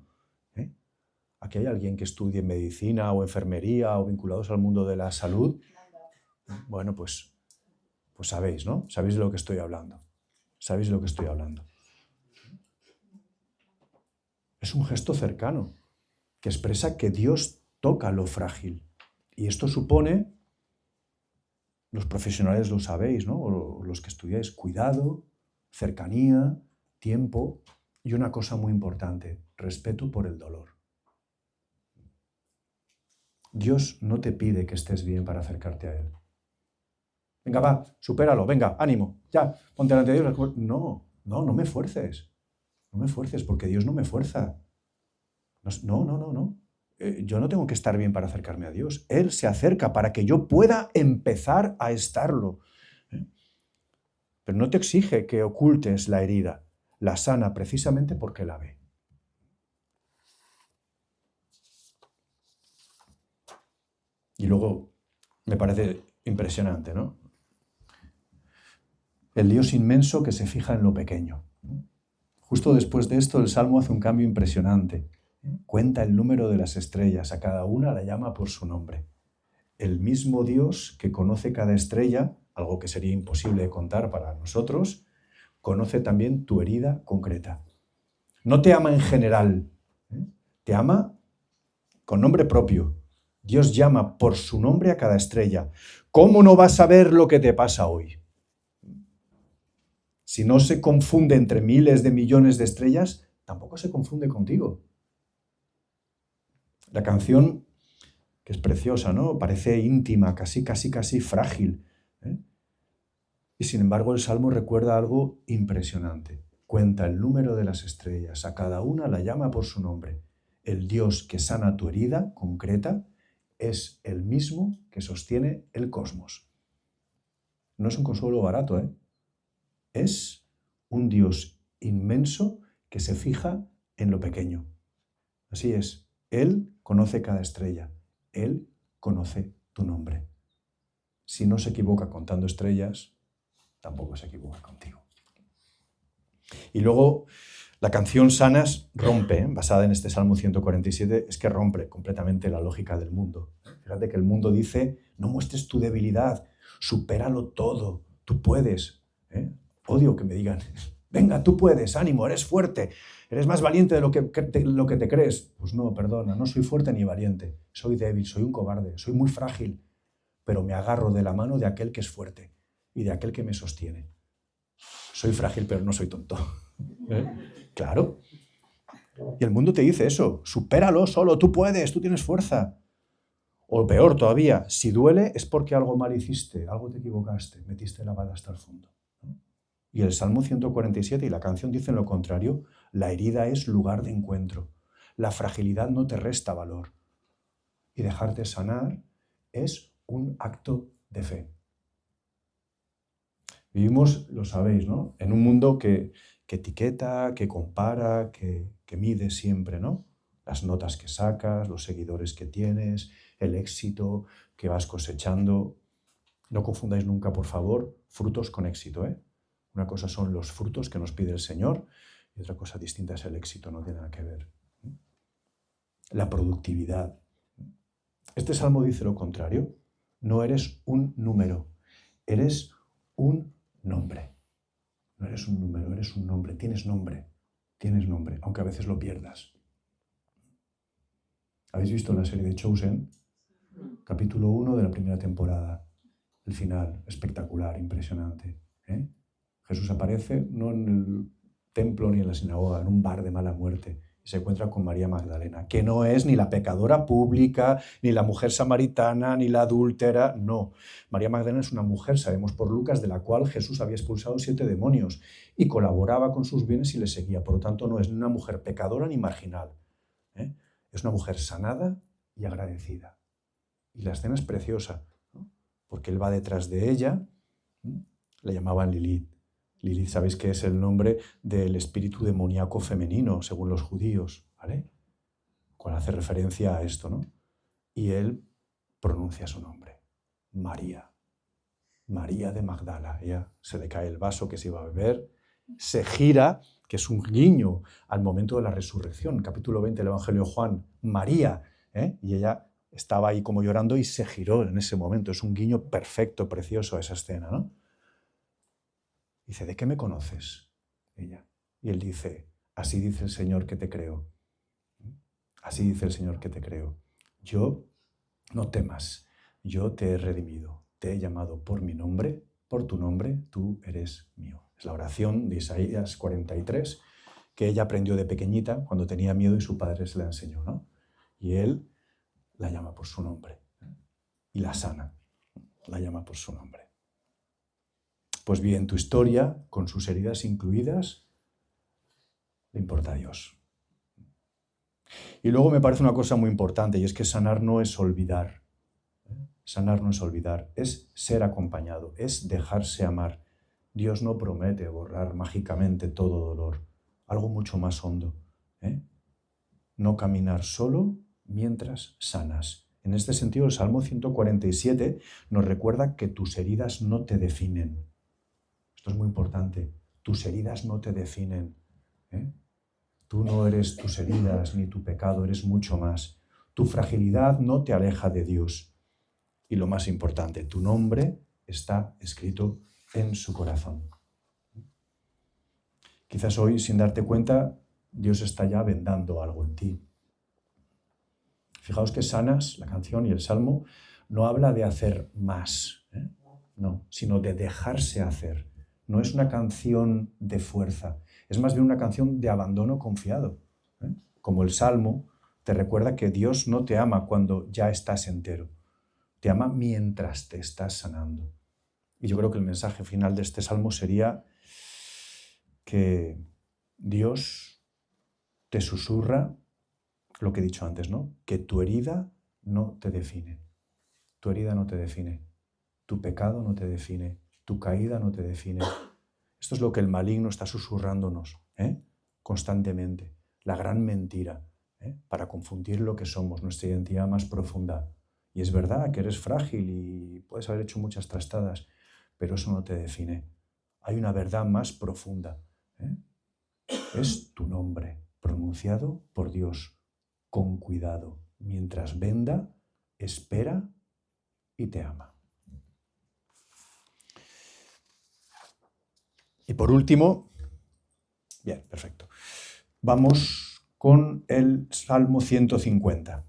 Aquí hay alguien que estudie medicina o enfermería o vinculados al mundo de la salud. Bueno, pues sabéis, ¿no? Sabéis de lo que estoy hablando. Sabéis de lo que estoy hablando. Es un gesto cercano que expresa que Dios toca lo frágil. Y esto supone, los profesionales lo sabéis, ¿no? O los que estudiáis, cuidado, cercanía, tiempo y una cosa muy importante, respeto por el dolor. Dios no te pide que estés bien para acercarte a Él. Venga, va, supéralo, venga, ánimo, ya, ponte delante de Dios. No me fuerces. No me fuerces, porque Dios no me fuerza. No. Yo no tengo que estar bien para acercarme a Dios. Él se acerca para que yo pueda empezar a estarlo. Pero no te exige que ocultes la herida. la sana precisamente porque la ve. Y luego me parece impresionante, ¿no? El Dios inmenso que se fija en lo pequeño. Justo después de esto, el Salmo hace un cambio impresionante. Cuenta el número de las estrellas, a cada una la llama por su nombre. El mismo Dios que conoce cada estrella, algo que sería imposible de contar para nosotros, conoce también tu herida concreta. No te ama en general, te ama con nombre propio. Dios llama por su nombre a cada estrella. ¿Cómo no vas a ver lo que te pasa hoy? Si no se confunde entre miles de millones de estrellas, tampoco se confunde contigo. La canción, que es preciosa, ¿no? Parece íntima, casi frágil, ¿eh? Y sin embargo el Salmo recuerda algo impresionante. Cuenta el número de las estrellas, a cada una la llama por su nombre. El Dios que sana tu herida concreta es el mismo que sostiene el cosmos. No es un consuelo barato, ¿eh? Es un Dios inmenso que se fija en lo pequeño. Así es, Él conoce cada estrella, Él conoce tu nombre. Si no se equivoca contando estrellas, tampoco se equivoca contigo. Y luego la canción Sanas rompe, basada en este Salmo 147, es que rompe completamente la lógica del mundo. Fíjate que el mundo dice, no muestres tu debilidad, supéralo todo, tú puedes. Odio que me digan, venga, tú puedes, ánimo, eres fuerte, eres más valiente de lo que te crees. Pues no, perdona, no soy fuerte ni valiente, soy débil, soy un cobarde, soy muy frágil, pero me agarro de la mano de aquel que es fuerte y de aquel que me sostiene. Soy frágil, pero no soy tonto. Claro. Y el mundo te dice eso, supéralo solo, tú puedes, tú tienes fuerza. O peor todavía, si duele es porque algo mal hiciste, algo te equivocaste, metiste la bala hasta el fondo. Y el Salmo 147 y la canción dicen lo contrario, la herida es lugar de encuentro, la fragilidad no te resta valor. Y dejarte sanar es un acto de fe. Vivimos, lo sabéis, ¿no? En un mundo que etiqueta, que compara, que mide siempre, ¿no? Las notas que sacas, los seguidores que tienes, el éxito que vas cosechando. No confundáis nunca, por favor, frutos con éxito, ¿eh? Una cosa son los frutos que nos pide el Señor y otra cosa distinta es el éxito, no tiene nada que ver. La productividad. Este salmo dice lo contrario. No eres un número, eres un nombre. No eres un número, eres un nombre. Tienes nombre, aunque a veces lo pierdas. ¿Habéis visto la serie de Chosen? Capítulo 1 de la primera temporada. El final, espectacular, impresionante. Jesús aparece no en el templo ni en la sinagoga, en un bar de mala muerte. Y se encuentra con María Magdalena, que no es ni la pecadora pública, ni la mujer samaritana, ni la adúltera, no. María Magdalena es una mujer, sabemos por Lucas, de la cual Jesús había expulsado 7 demonios y colaboraba con sus bienes y le seguía. Por lo tanto, no es ni una mujer pecadora ni marginal. Es una mujer sanada y agradecida. Y la escena es preciosa, ¿no? Porque él va detrás de ella, la llamaban Lilith. Lilith, sabéis que es el nombre del espíritu demoníaco femenino, según los judíos, ¿vale? Cuando hace referencia a esto, ¿no? Y él pronuncia su nombre, María. María de Magdala. Ella se le cae el vaso que se iba a beber, se gira, que es un guiño al momento de la resurrección, capítulo 20 del Evangelio de Juan, María, y ella estaba ahí como llorando y se giró en ese momento. Es un guiño perfecto, precioso a esa escena, ¿no? Dice, ¿de qué me conoces? Ella. Y él dice, así dice el Señor que te creó. Así dice el Señor que te creó. Yo, no temas, yo te he redimido, te he llamado por mi nombre, por tu nombre, tú eres mío. Es la oración de Isaías 43 que ella aprendió de pequeñita cuando tenía miedo y su padre se la enseñó, ¿no? Y él la llama por su nombre y la sana, la llama por su nombre. Pues bien, tu historia, con sus heridas incluidas, le importa a Dios. Y luego me parece una cosa muy importante, y es que sanar no es olvidar. Sanar no es olvidar, es ser acompañado, es dejarse amar. Dios no promete borrar mágicamente todo dolor, algo mucho más hondo. No caminar solo mientras sanas. En este sentido, el Salmo 147 nos recuerda que tus heridas no te definen. Esto es muy importante. Tus heridas no te definen. Tú no eres tus heridas ni tu pecado, eres mucho más. Tu fragilidad no te aleja de Dios. Y lo más importante, tu nombre está escrito en su corazón. Quizás hoy, sin darte cuenta, Dios está ya vendando algo en ti. Fijaos que Sanas, la canción y el Salmo, no habla de hacer más, no, sino de dejarse hacer. No es una canción de fuerza, es más bien una canción de abandono confiado. Como el Salmo te recuerda que Dios no te ama cuando ya estás entero, te ama mientras te estás sanando. Y yo creo que el mensaje final de este Salmo sería que Dios te susurra lo que he dicho antes, ¿no? Que tu herida no te define. Tu herida no te define. Tu pecado no te define. Tu caída no te define. Esto es lo que el maligno está susurrándonos constantemente. La gran mentira para confundir lo que somos, nuestra identidad más profunda. Y es verdad que eres frágil y puedes haber hecho muchas trastadas, pero eso no te define. Hay una verdad más profunda. Es tu nombre, pronunciado por Dios, con cuidado, mientras venda, espera y te ama. Y por último, bien, perfecto, vamos con el Salmo 150.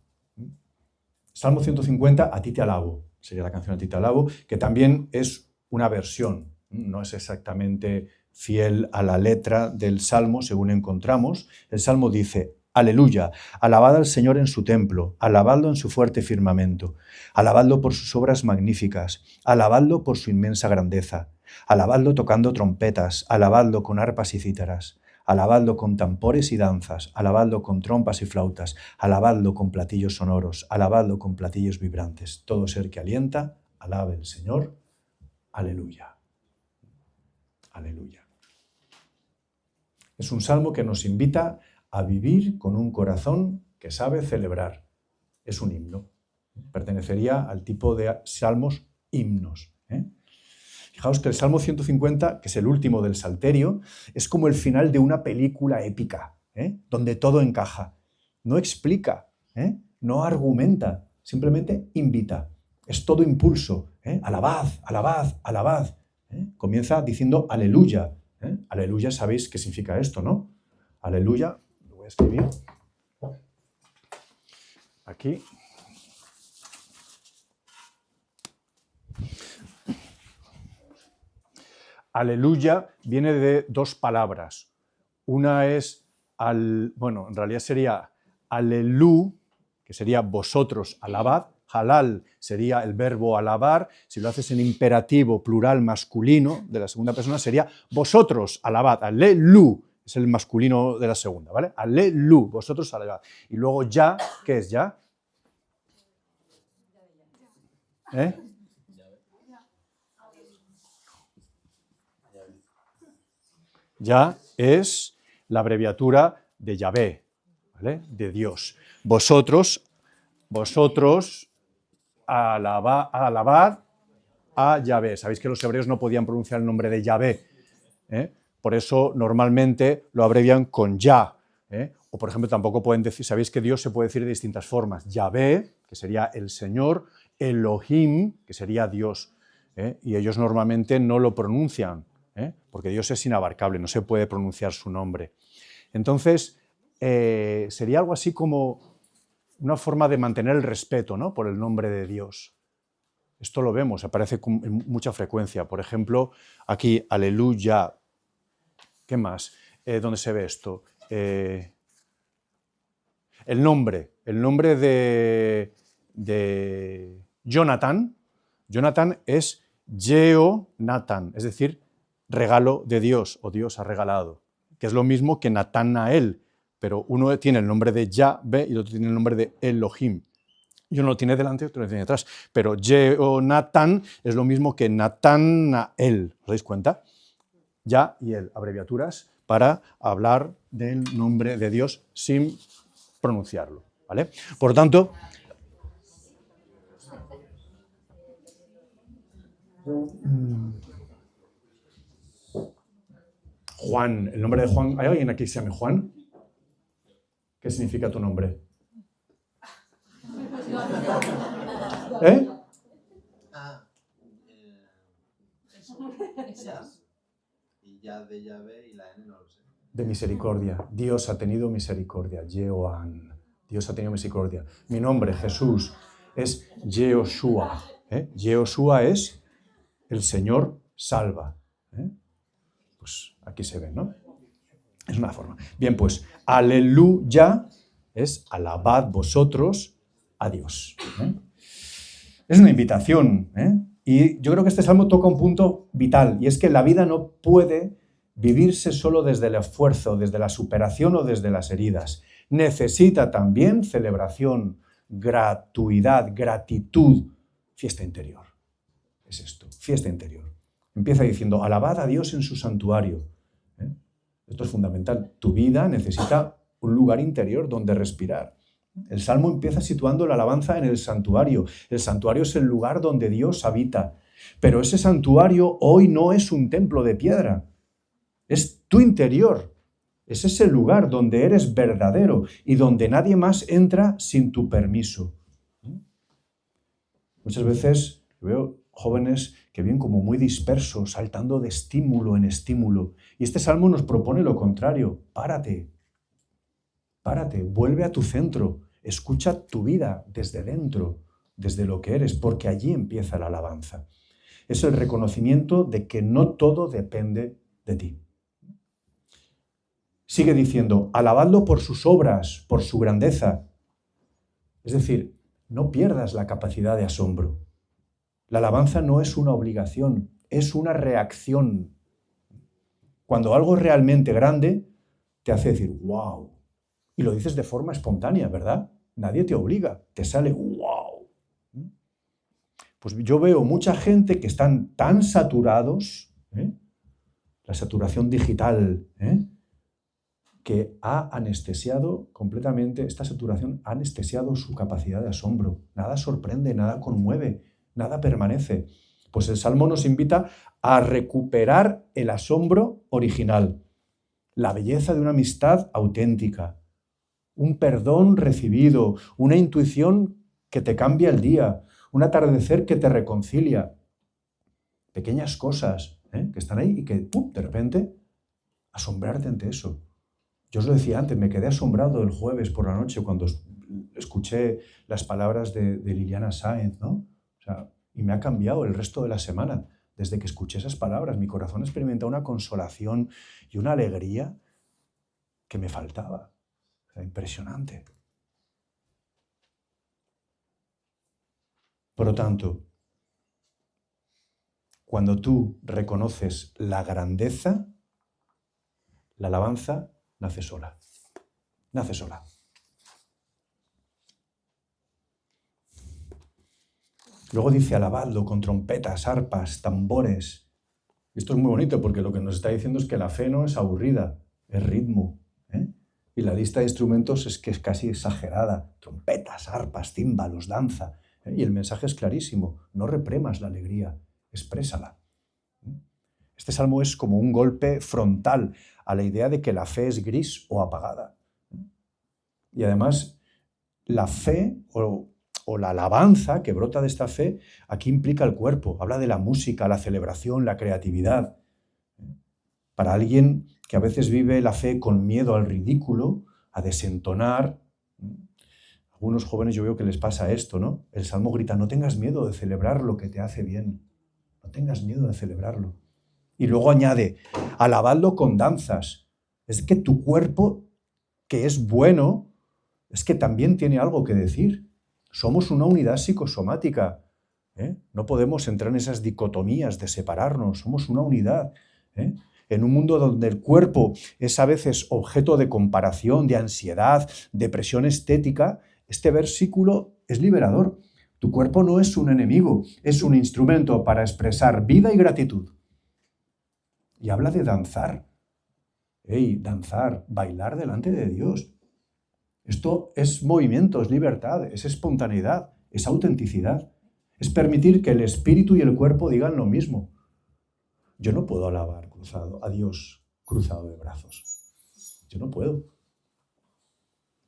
Salmo 150, A ti te alabo, sería la canción A ti te alabo, que también es una versión, no es exactamente fiel a la letra del Salmo, según encontramos. El Salmo dice: Aleluya, alabad al Señor en su templo, alabadlo en su fuerte firmamento, alabadlo por sus obras magníficas, alabadlo por su inmensa grandeza, alabadlo tocando trompetas, alabadlo con arpas y cítaras, alabadlo con tambores y danzas, alabadlo con trompas y flautas, alabadlo con platillos sonoros, alabadlo con platillos vibrantes. Todo ser que alienta, alabe el Señor. Aleluya. Aleluya. Es un salmo que nos invita a vivir con un corazón que sabe celebrar. Es un himno. Pertenecería al tipo de salmos himnos. Fijaos que el Salmo 150, que es el último del Salterio, es como el final de una película épica, donde todo encaja. No explica, no argumenta, simplemente invita. Es todo impulso. Alabad, alabad, alabad. Comienza diciendo aleluya. Aleluya, sabéis qué significa esto, ¿no? Aleluya, lo voy a escribir aquí. Aleluya viene de dos palabras. Una es, en realidad sería alelú, que sería vosotros alabad. Halal sería el verbo alabar. Si lo haces en imperativo plural masculino de la segunda persona sería vosotros alabad. Alelú es el masculino de la segunda, ¿vale? Alelú, vosotros alabad. Y luego ya, ¿qué es ya? Ya es la abreviatura de Yahvé, ¿vale? De Dios. Vosotros alabad a Yahvé. Sabéis que los hebreos no podían pronunciar el nombre de Yahvé. Por eso normalmente lo abrevian con Ya. O por ejemplo tampoco pueden decir, sabéis que Dios se puede decir de distintas formas. Yahvé, que sería el Señor, Elohim, que sería Dios. Y ellos normalmente no lo pronuncian, porque Dios es inabarcable, no se puede pronunciar su nombre. Entonces, sería algo así como una forma de mantener el respeto, ¿no?, por el nombre de Dios. Esto lo vemos, aparece con mucha frecuencia. Por ejemplo, aquí, aleluya. ¿Qué más? ¿Dónde se ve esto? El nombre de Jonathan. Jonathan es Jeonatan, es decir, regalo de Dios, o Dios ha regalado, que es lo mismo que Natanael, pero uno tiene el nombre de Yahvé y el otro tiene el nombre de Elohim. Y uno lo tiene delante y otro lo tiene detrás, pero Jeonatan es lo mismo que Natanael, ¿os dais cuenta? Ya y el, abreviaturas para hablar del nombre de Dios sin pronunciarlo, ¿vale? Por lo tanto, Juan, el nombre de Juan, ¿hay alguien aquí que se llame Juan? ¿Qué significa tu nombre? ¿Eh? Y ya de llave y la N no lo sé. De misericordia. Dios ha tenido misericordia. Jehoan. Dios ha tenido misericordia. Mi nombre, Jesús, es Yehoshua. Yehoshua es el Señor salva. Pues aquí se ve, ¿no? Es una forma. Bien, pues, aleluya es alabad vosotros a Dios. Es una invitación, Y yo creo que este salmo toca un punto vital, y es que la vida no puede vivirse solo desde el esfuerzo, desde la superación o desde las heridas. Necesita también celebración, gratuidad, gratitud, fiesta interior. Es esto, fiesta interior. Empieza diciendo, alabad a Dios en su santuario. Esto es fundamental. Tu vida necesita un lugar interior donde respirar. El Salmo empieza situando la alabanza en el santuario. El santuario es el lugar donde Dios habita. Pero ese santuario hoy no es un templo de piedra. Es tu interior. Es ese lugar donde eres verdadero y donde nadie más entra sin tu permiso. Muchas veces veo jóvenes que vienen como muy dispersos, saltando de estímulo en estímulo. Y este salmo nos propone lo contrario. Párate, vuelve a tu centro, escucha tu vida desde dentro, desde lo que eres, porque allí empieza la alabanza. Es el reconocimiento de que no todo depende de ti. Sigue diciendo, alabadlo por sus obras, por su grandeza. Es decir, no pierdas la capacidad de asombro. La alabanza no es una obligación, es una reacción. Cuando algo es realmente grande, te hace decir, wow. Y lo dices de forma espontánea, ¿verdad? Nadie te obliga, te sale, wow. Pues yo veo mucha gente que están tan saturados, la saturación digital, que ha anestesiado completamente, esta saturación ha anestesiado su capacidad de asombro. Nada sorprende, nada conmueve, nada permanece. Pues el Salmo nos invita a recuperar el asombro original, la belleza de una amistad auténtica, un perdón recibido, una intuición que te cambia el día, un atardecer que te reconcilia. Pequeñas cosas que están ahí y que de repente asombrarte ante eso. Yo os lo decía antes, me quedé asombrado el jueves por la noche cuando escuché las palabras de Liliana Sáenz, ¿no? O sea, y me ha cambiado el resto de la semana. Desde que escuché esas palabras, mi corazón experimenta una consolación y una alegría que me faltaba. O sea, impresionante. Por lo tanto, cuando tú reconoces la grandeza, la alabanza nace sola. Nace sola. Luego dice alabadlo con trompetas, arpas, tambores. Esto es muy bonito porque lo que nos está diciendo es que la fe no es aburrida, es ritmo. Y la lista de instrumentos es que es casi exagerada. Trompetas, arpas, címbalos, danza. Y el mensaje es clarísimo. No reprimas la alegría, exprésala. Este salmo es como un golpe frontal a la idea de que la fe es gris o apagada. Y además, la fe o la alabanza que brota de esta fe, aquí implica el cuerpo. Habla de la música, la celebración, la creatividad. Para alguien que a veces vive la fe con miedo al ridículo, a desentonar. A algunos jóvenes yo veo que les pasa esto, ¿no? El Salmo grita, no tengas miedo de celebrar lo que te hace bien. No tengas miedo de celebrarlo. Y luego añade, alabadlo con danzas. Es que tu cuerpo, que es bueno, es que también tiene algo que decir. Somos una unidad psicosomática. No podemos entrar en esas dicotomías de separarnos. Somos una unidad. En un mundo donde el cuerpo es a veces objeto de comparación, de ansiedad, de presión estética, este versículo es liberador. Tu cuerpo no es un enemigo, es un instrumento para expresar vida y gratitud. Y habla de danzar. Danzar, bailar delante de Dios. Esto es movimiento, es libertad, es espontaneidad, es autenticidad. Es permitir que el espíritu y el cuerpo digan lo mismo. Yo no puedo alabar a Dios cruzado de brazos. Yo no puedo.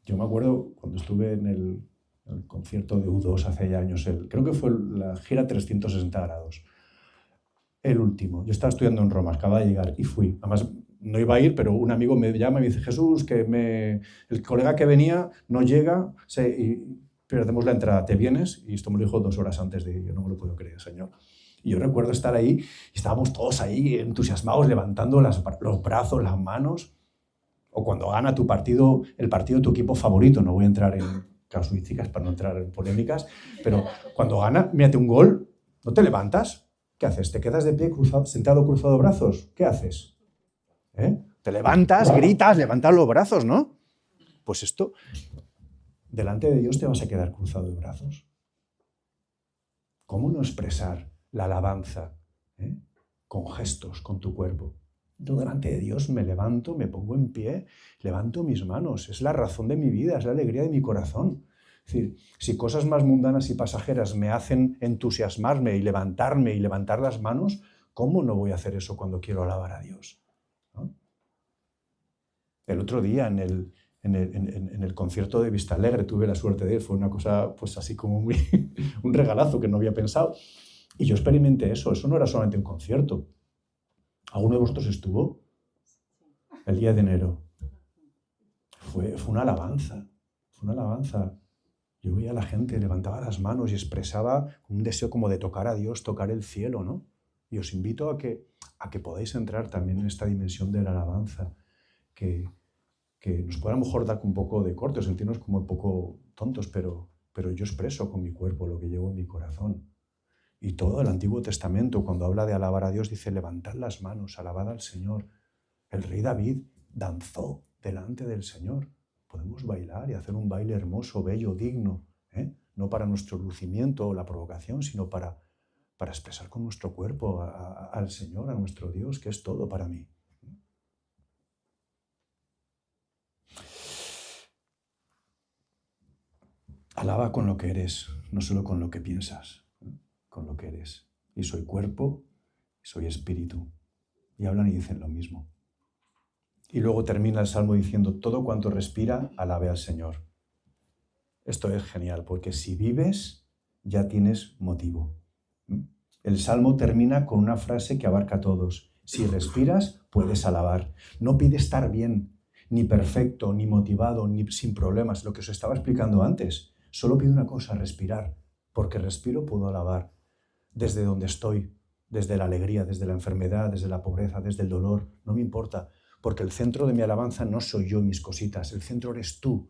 Yo me acuerdo cuando estuve en el concierto de U2 hace ya años, creo que fue la gira 360 grados. El último. Yo estaba estudiando en Roma, acababa de llegar y fui. Además, no iba a ir, pero un amigo me llama y me dice, Jesús, que el colega que venía no llega y perdemos la entrada, ¿te vienes? Y esto me lo dijo 2 horas antes de ir. Yo no me lo puedo creer, Señor. Y yo recuerdo estar ahí y estábamos todos ahí entusiasmados, levantando los brazos, las manos. O cuando gana tu partido, el partido de tu equipo favorito. No voy a entrar en casuísticas para no entrar en polémicas, pero cuando gana, mírate un gol, ¿no te levantas? ¿Qué haces? ¿Te quedas de pie sentado cruzado de brazos? ¿Qué haces? Te levantas, gritas, levantas los brazos, ¿no? Pues esto, delante de Dios te vas a quedar cruzado de brazos. ¿Cómo no expresar la alabanza con gestos, con tu cuerpo? Yo delante de Dios me levanto, me pongo en pie, levanto mis manos. Es la razón de mi vida, es la alegría de mi corazón. Es decir, si cosas más mundanas y pasajeras me hacen entusiasmarme y levantar las manos, ¿cómo no voy a hacer eso cuando quiero alabar a Dios? ¿No? El otro día en el concierto de Vista Alegre tuve la suerte de ir, fue una cosa pues así como un regalazo que no había pensado. Y yo experimenté eso no era solamente un concierto. ¿Alguno de vosotros estuvo? El día de enero. Fue una alabanza, Yo veía a la gente, levantaba las manos y expresaba un deseo como de tocar a Dios, tocar el cielo, ¿no? Y os invito a que podáis entrar también en esta dimensión de la alabanza, que nos puede a lo mejor dar un poco de corte, sentirnos como un poco tontos, pero yo expreso con mi cuerpo lo que llevo en mi corazón. Y todo el Antiguo Testamento, cuando habla de alabar a Dios, dice levantad las manos, alabad al Señor. El rey David danzó delante del Señor. Podemos bailar y hacer un baile hermoso, bello, digno, no para nuestro lucimiento o la provocación, sino para expresar con nuestro cuerpo al Señor, a nuestro Dios, que es todo para mí. Alaba con lo que eres, no solo con lo que piensas, con lo que eres. Y soy cuerpo, soy espíritu. Y hablan y dicen lo mismo. Y luego termina el Salmo diciendo, todo cuanto respira, alabe al Señor. Esto es genial, porque si vives, ya tienes motivo. El Salmo termina con una frase que abarca a todos. Si respiras, puedes alabar. No pide estar bien, ni perfecto, ni motivado, ni sin problemas, lo que os estaba explicando antes. Solo pide una cosa, respirar. Porque respiro, puedo alabar. Desde donde estoy, desde la alegría, desde la enfermedad, desde la pobreza, desde el dolor, no me importa. Porque el centro de mi alabanza no soy yo y mis cositas. El centro eres tú,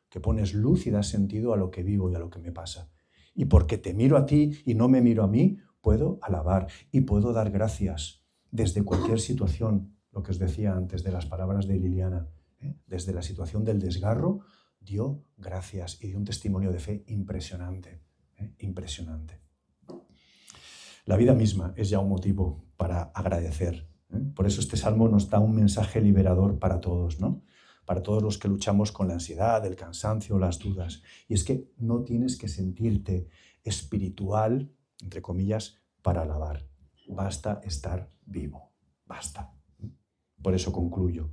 que pones luz y das sentido a lo que vivo y a lo que me pasa. Y porque te miro a ti y no me miro a mí, puedo alabar y puedo dar gracias desde cualquier situación, lo que os decía antes de las palabras de Liliana, desde la situación del desgarro, dio gracias y dio un testimonio de fe impresionante, impresionante. La vida misma es ya un motivo para agradecer. Por eso este salmo nos da un mensaje liberador para todos, ¿no? Para todos los que luchamos con la ansiedad, el cansancio, las dudas. Y es que no tienes que sentirte espiritual, entre comillas, para alabar. Basta estar vivo. Basta. Por eso concluyo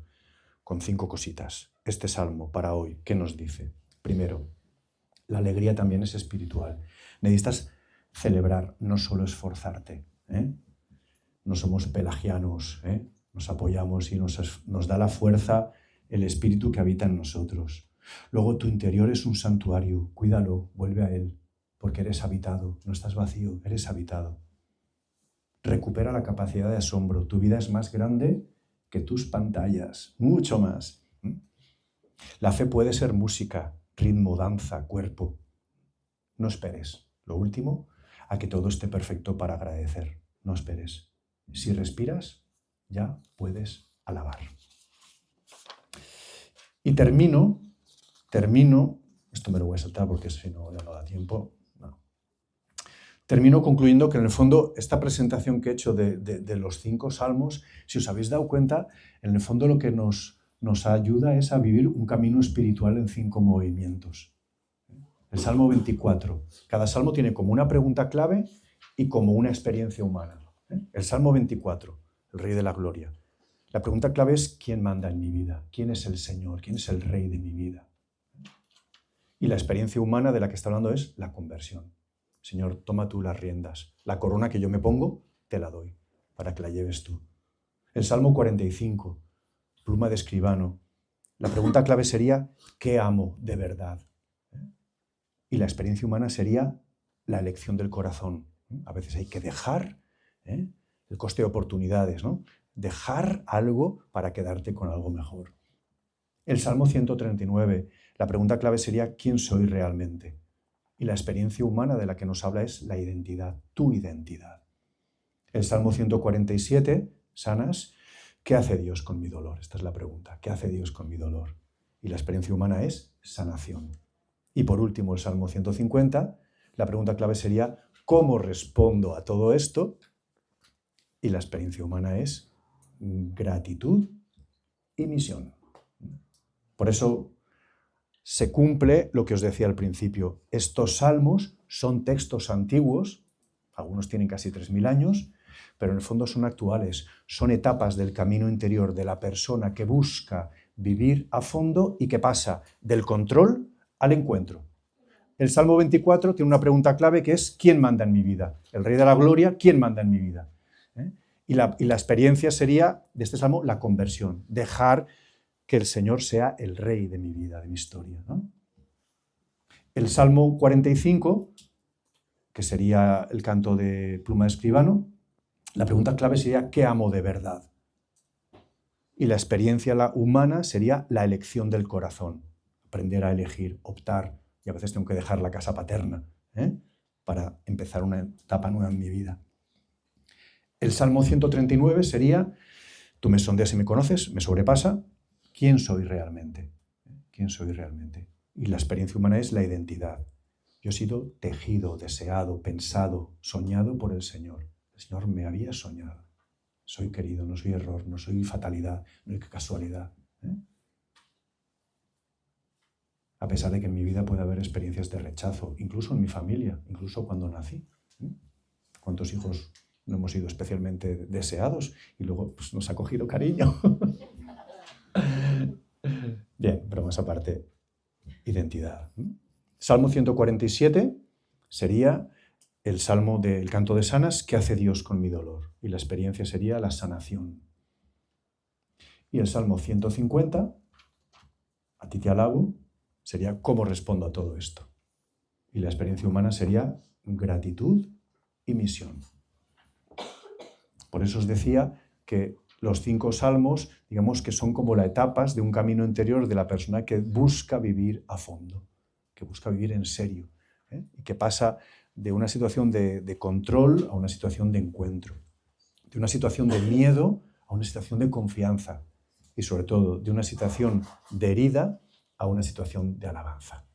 con 5 cositas. Este salmo para hoy, ¿qué nos dice? Primero, la alegría también es espiritual. Necesitas celebrar, no solo esforzarte. No somos pelagianos, nos apoyamos y nos da la fuerza el espíritu que habita en nosotros. Luego tu interior es un santuario, cuídalo, vuelve a él, porque eres habitado, no estás vacío, eres habitado. Recupera la capacidad de asombro, tu vida es más grande que tus pantallas, mucho más. La fe puede ser música, ritmo, danza, cuerpo. No esperes, lo último, a que todo esté perfecto para agradecer. No esperes. Si respiras, ya puedes alabar. Y termino, esto me lo voy a saltar porque si no ya no da tiempo. No. termino concluyendo que en el fondo esta presentación que he hecho de los 5 salmos, si os habéis dado cuenta, en el fondo lo que nos ayuda es a vivir un camino espiritual en 5 movimientos. El Salmo 24. Cada salmo tiene como una pregunta clave y como una experiencia humana. El Salmo 24, el Rey de la Gloria. La pregunta clave es ¿quién manda en mi vida? ¿Quién es el Señor? ¿Quién es el Rey de mi vida? Y la experiencia humana de la que está hablando es la conversión. Señor, toma tú las riendas. La corona que yo me pongo, te la doy, para que la lleves tú. El Salmo 45, pluma de escribano. La pregunta clave sería ¿qué amo de verdad? Y la experiencia humana sería la elección del corazón. A veces hay que dejar el coste de oportunidades, ¿no? Dejar algo para quedarte con algo mejor. El Salmo 139, la pregunta clave sería ¿quién soy realmente? Y la experiencia humana de la que nos habla es la identidad, tu identidad. El Salmo 147, sanas, ¿qué hace Dios con mi dolor? Esta es la pregunta, ¿qué hace Dios con mi dolor? Y la experiencia humana es sanación. Y por último, el Salmo 150, la pregunta clave sería ¿cómo respondo a todo esto? Y la experiencia humana es gratitud y misión. Por eso se cumple lo que os decía al principio. Estos salmos son textos antiguos, algunos tienen casi 3000 años, pero en el fondo son actuales. Son etapas del camino interior de la persona que busca vivir a fondo y que pasa del control al encuentro. El Salmo 24 tiene una pregunta clave que es ¿quién manda en mi vida? El Rey de la Gloria, ¿quién manda en mi vida? Y la experiencia sería, de este salmo, la conversión. Dejar que el Señor sea el Rey de mi vida, de mi historia, ¿no? El Salmo 45, que sería el canto de pluma de escribano, la pregunta clave sería ¿qué amo de verdad? Y la experiencia humana sería la elección del corazón. Aprender a elegir, optar, y a veces tengo que dejar la casa paterna para empezar una etapa nueva en mi vida. El Salmo 139 sería, tú me sondeas y me conoces, me sobrepasa, ¿quién soy realmente? ¿Quién soy realmente? Y la experiencia humana es la identidad. Yo he sido tejido, deseado, pensado, soñado por el Señor. El Señor me había soñado. Soy querido, no soy error, no soy fatalidad, no hay casualidad. A pesar de que en mi vida puede haber experiencias de rechazo, incluso en mi familia, incluso cuando nací. ¿Cuántos hijos no hemos sido especialmente deseados y luego pues, nos ha cogido cariño? Bien, bromas aparte. Identidad. Salmo 147 sería el salmo del canto de sanas, ¿qué hace Dios con mi dolor? Y la experiencia sería la sanación. Y el Salmo 150, a ti te alabo, sería ¿cómo respondo a todo esto? Y la experiencia humana sería gratitud y misión. Por eso os decía que los 5 salmos, digamos que son como las etapas de un camino interior de la persona que busca vivir a fondo, que busca vivir en serio, y que pasa de una situación de control a una situación de encuentro, de una situación de miedo a una situación de confianza y sobre todo de una situación de herida a una situación de alabanza.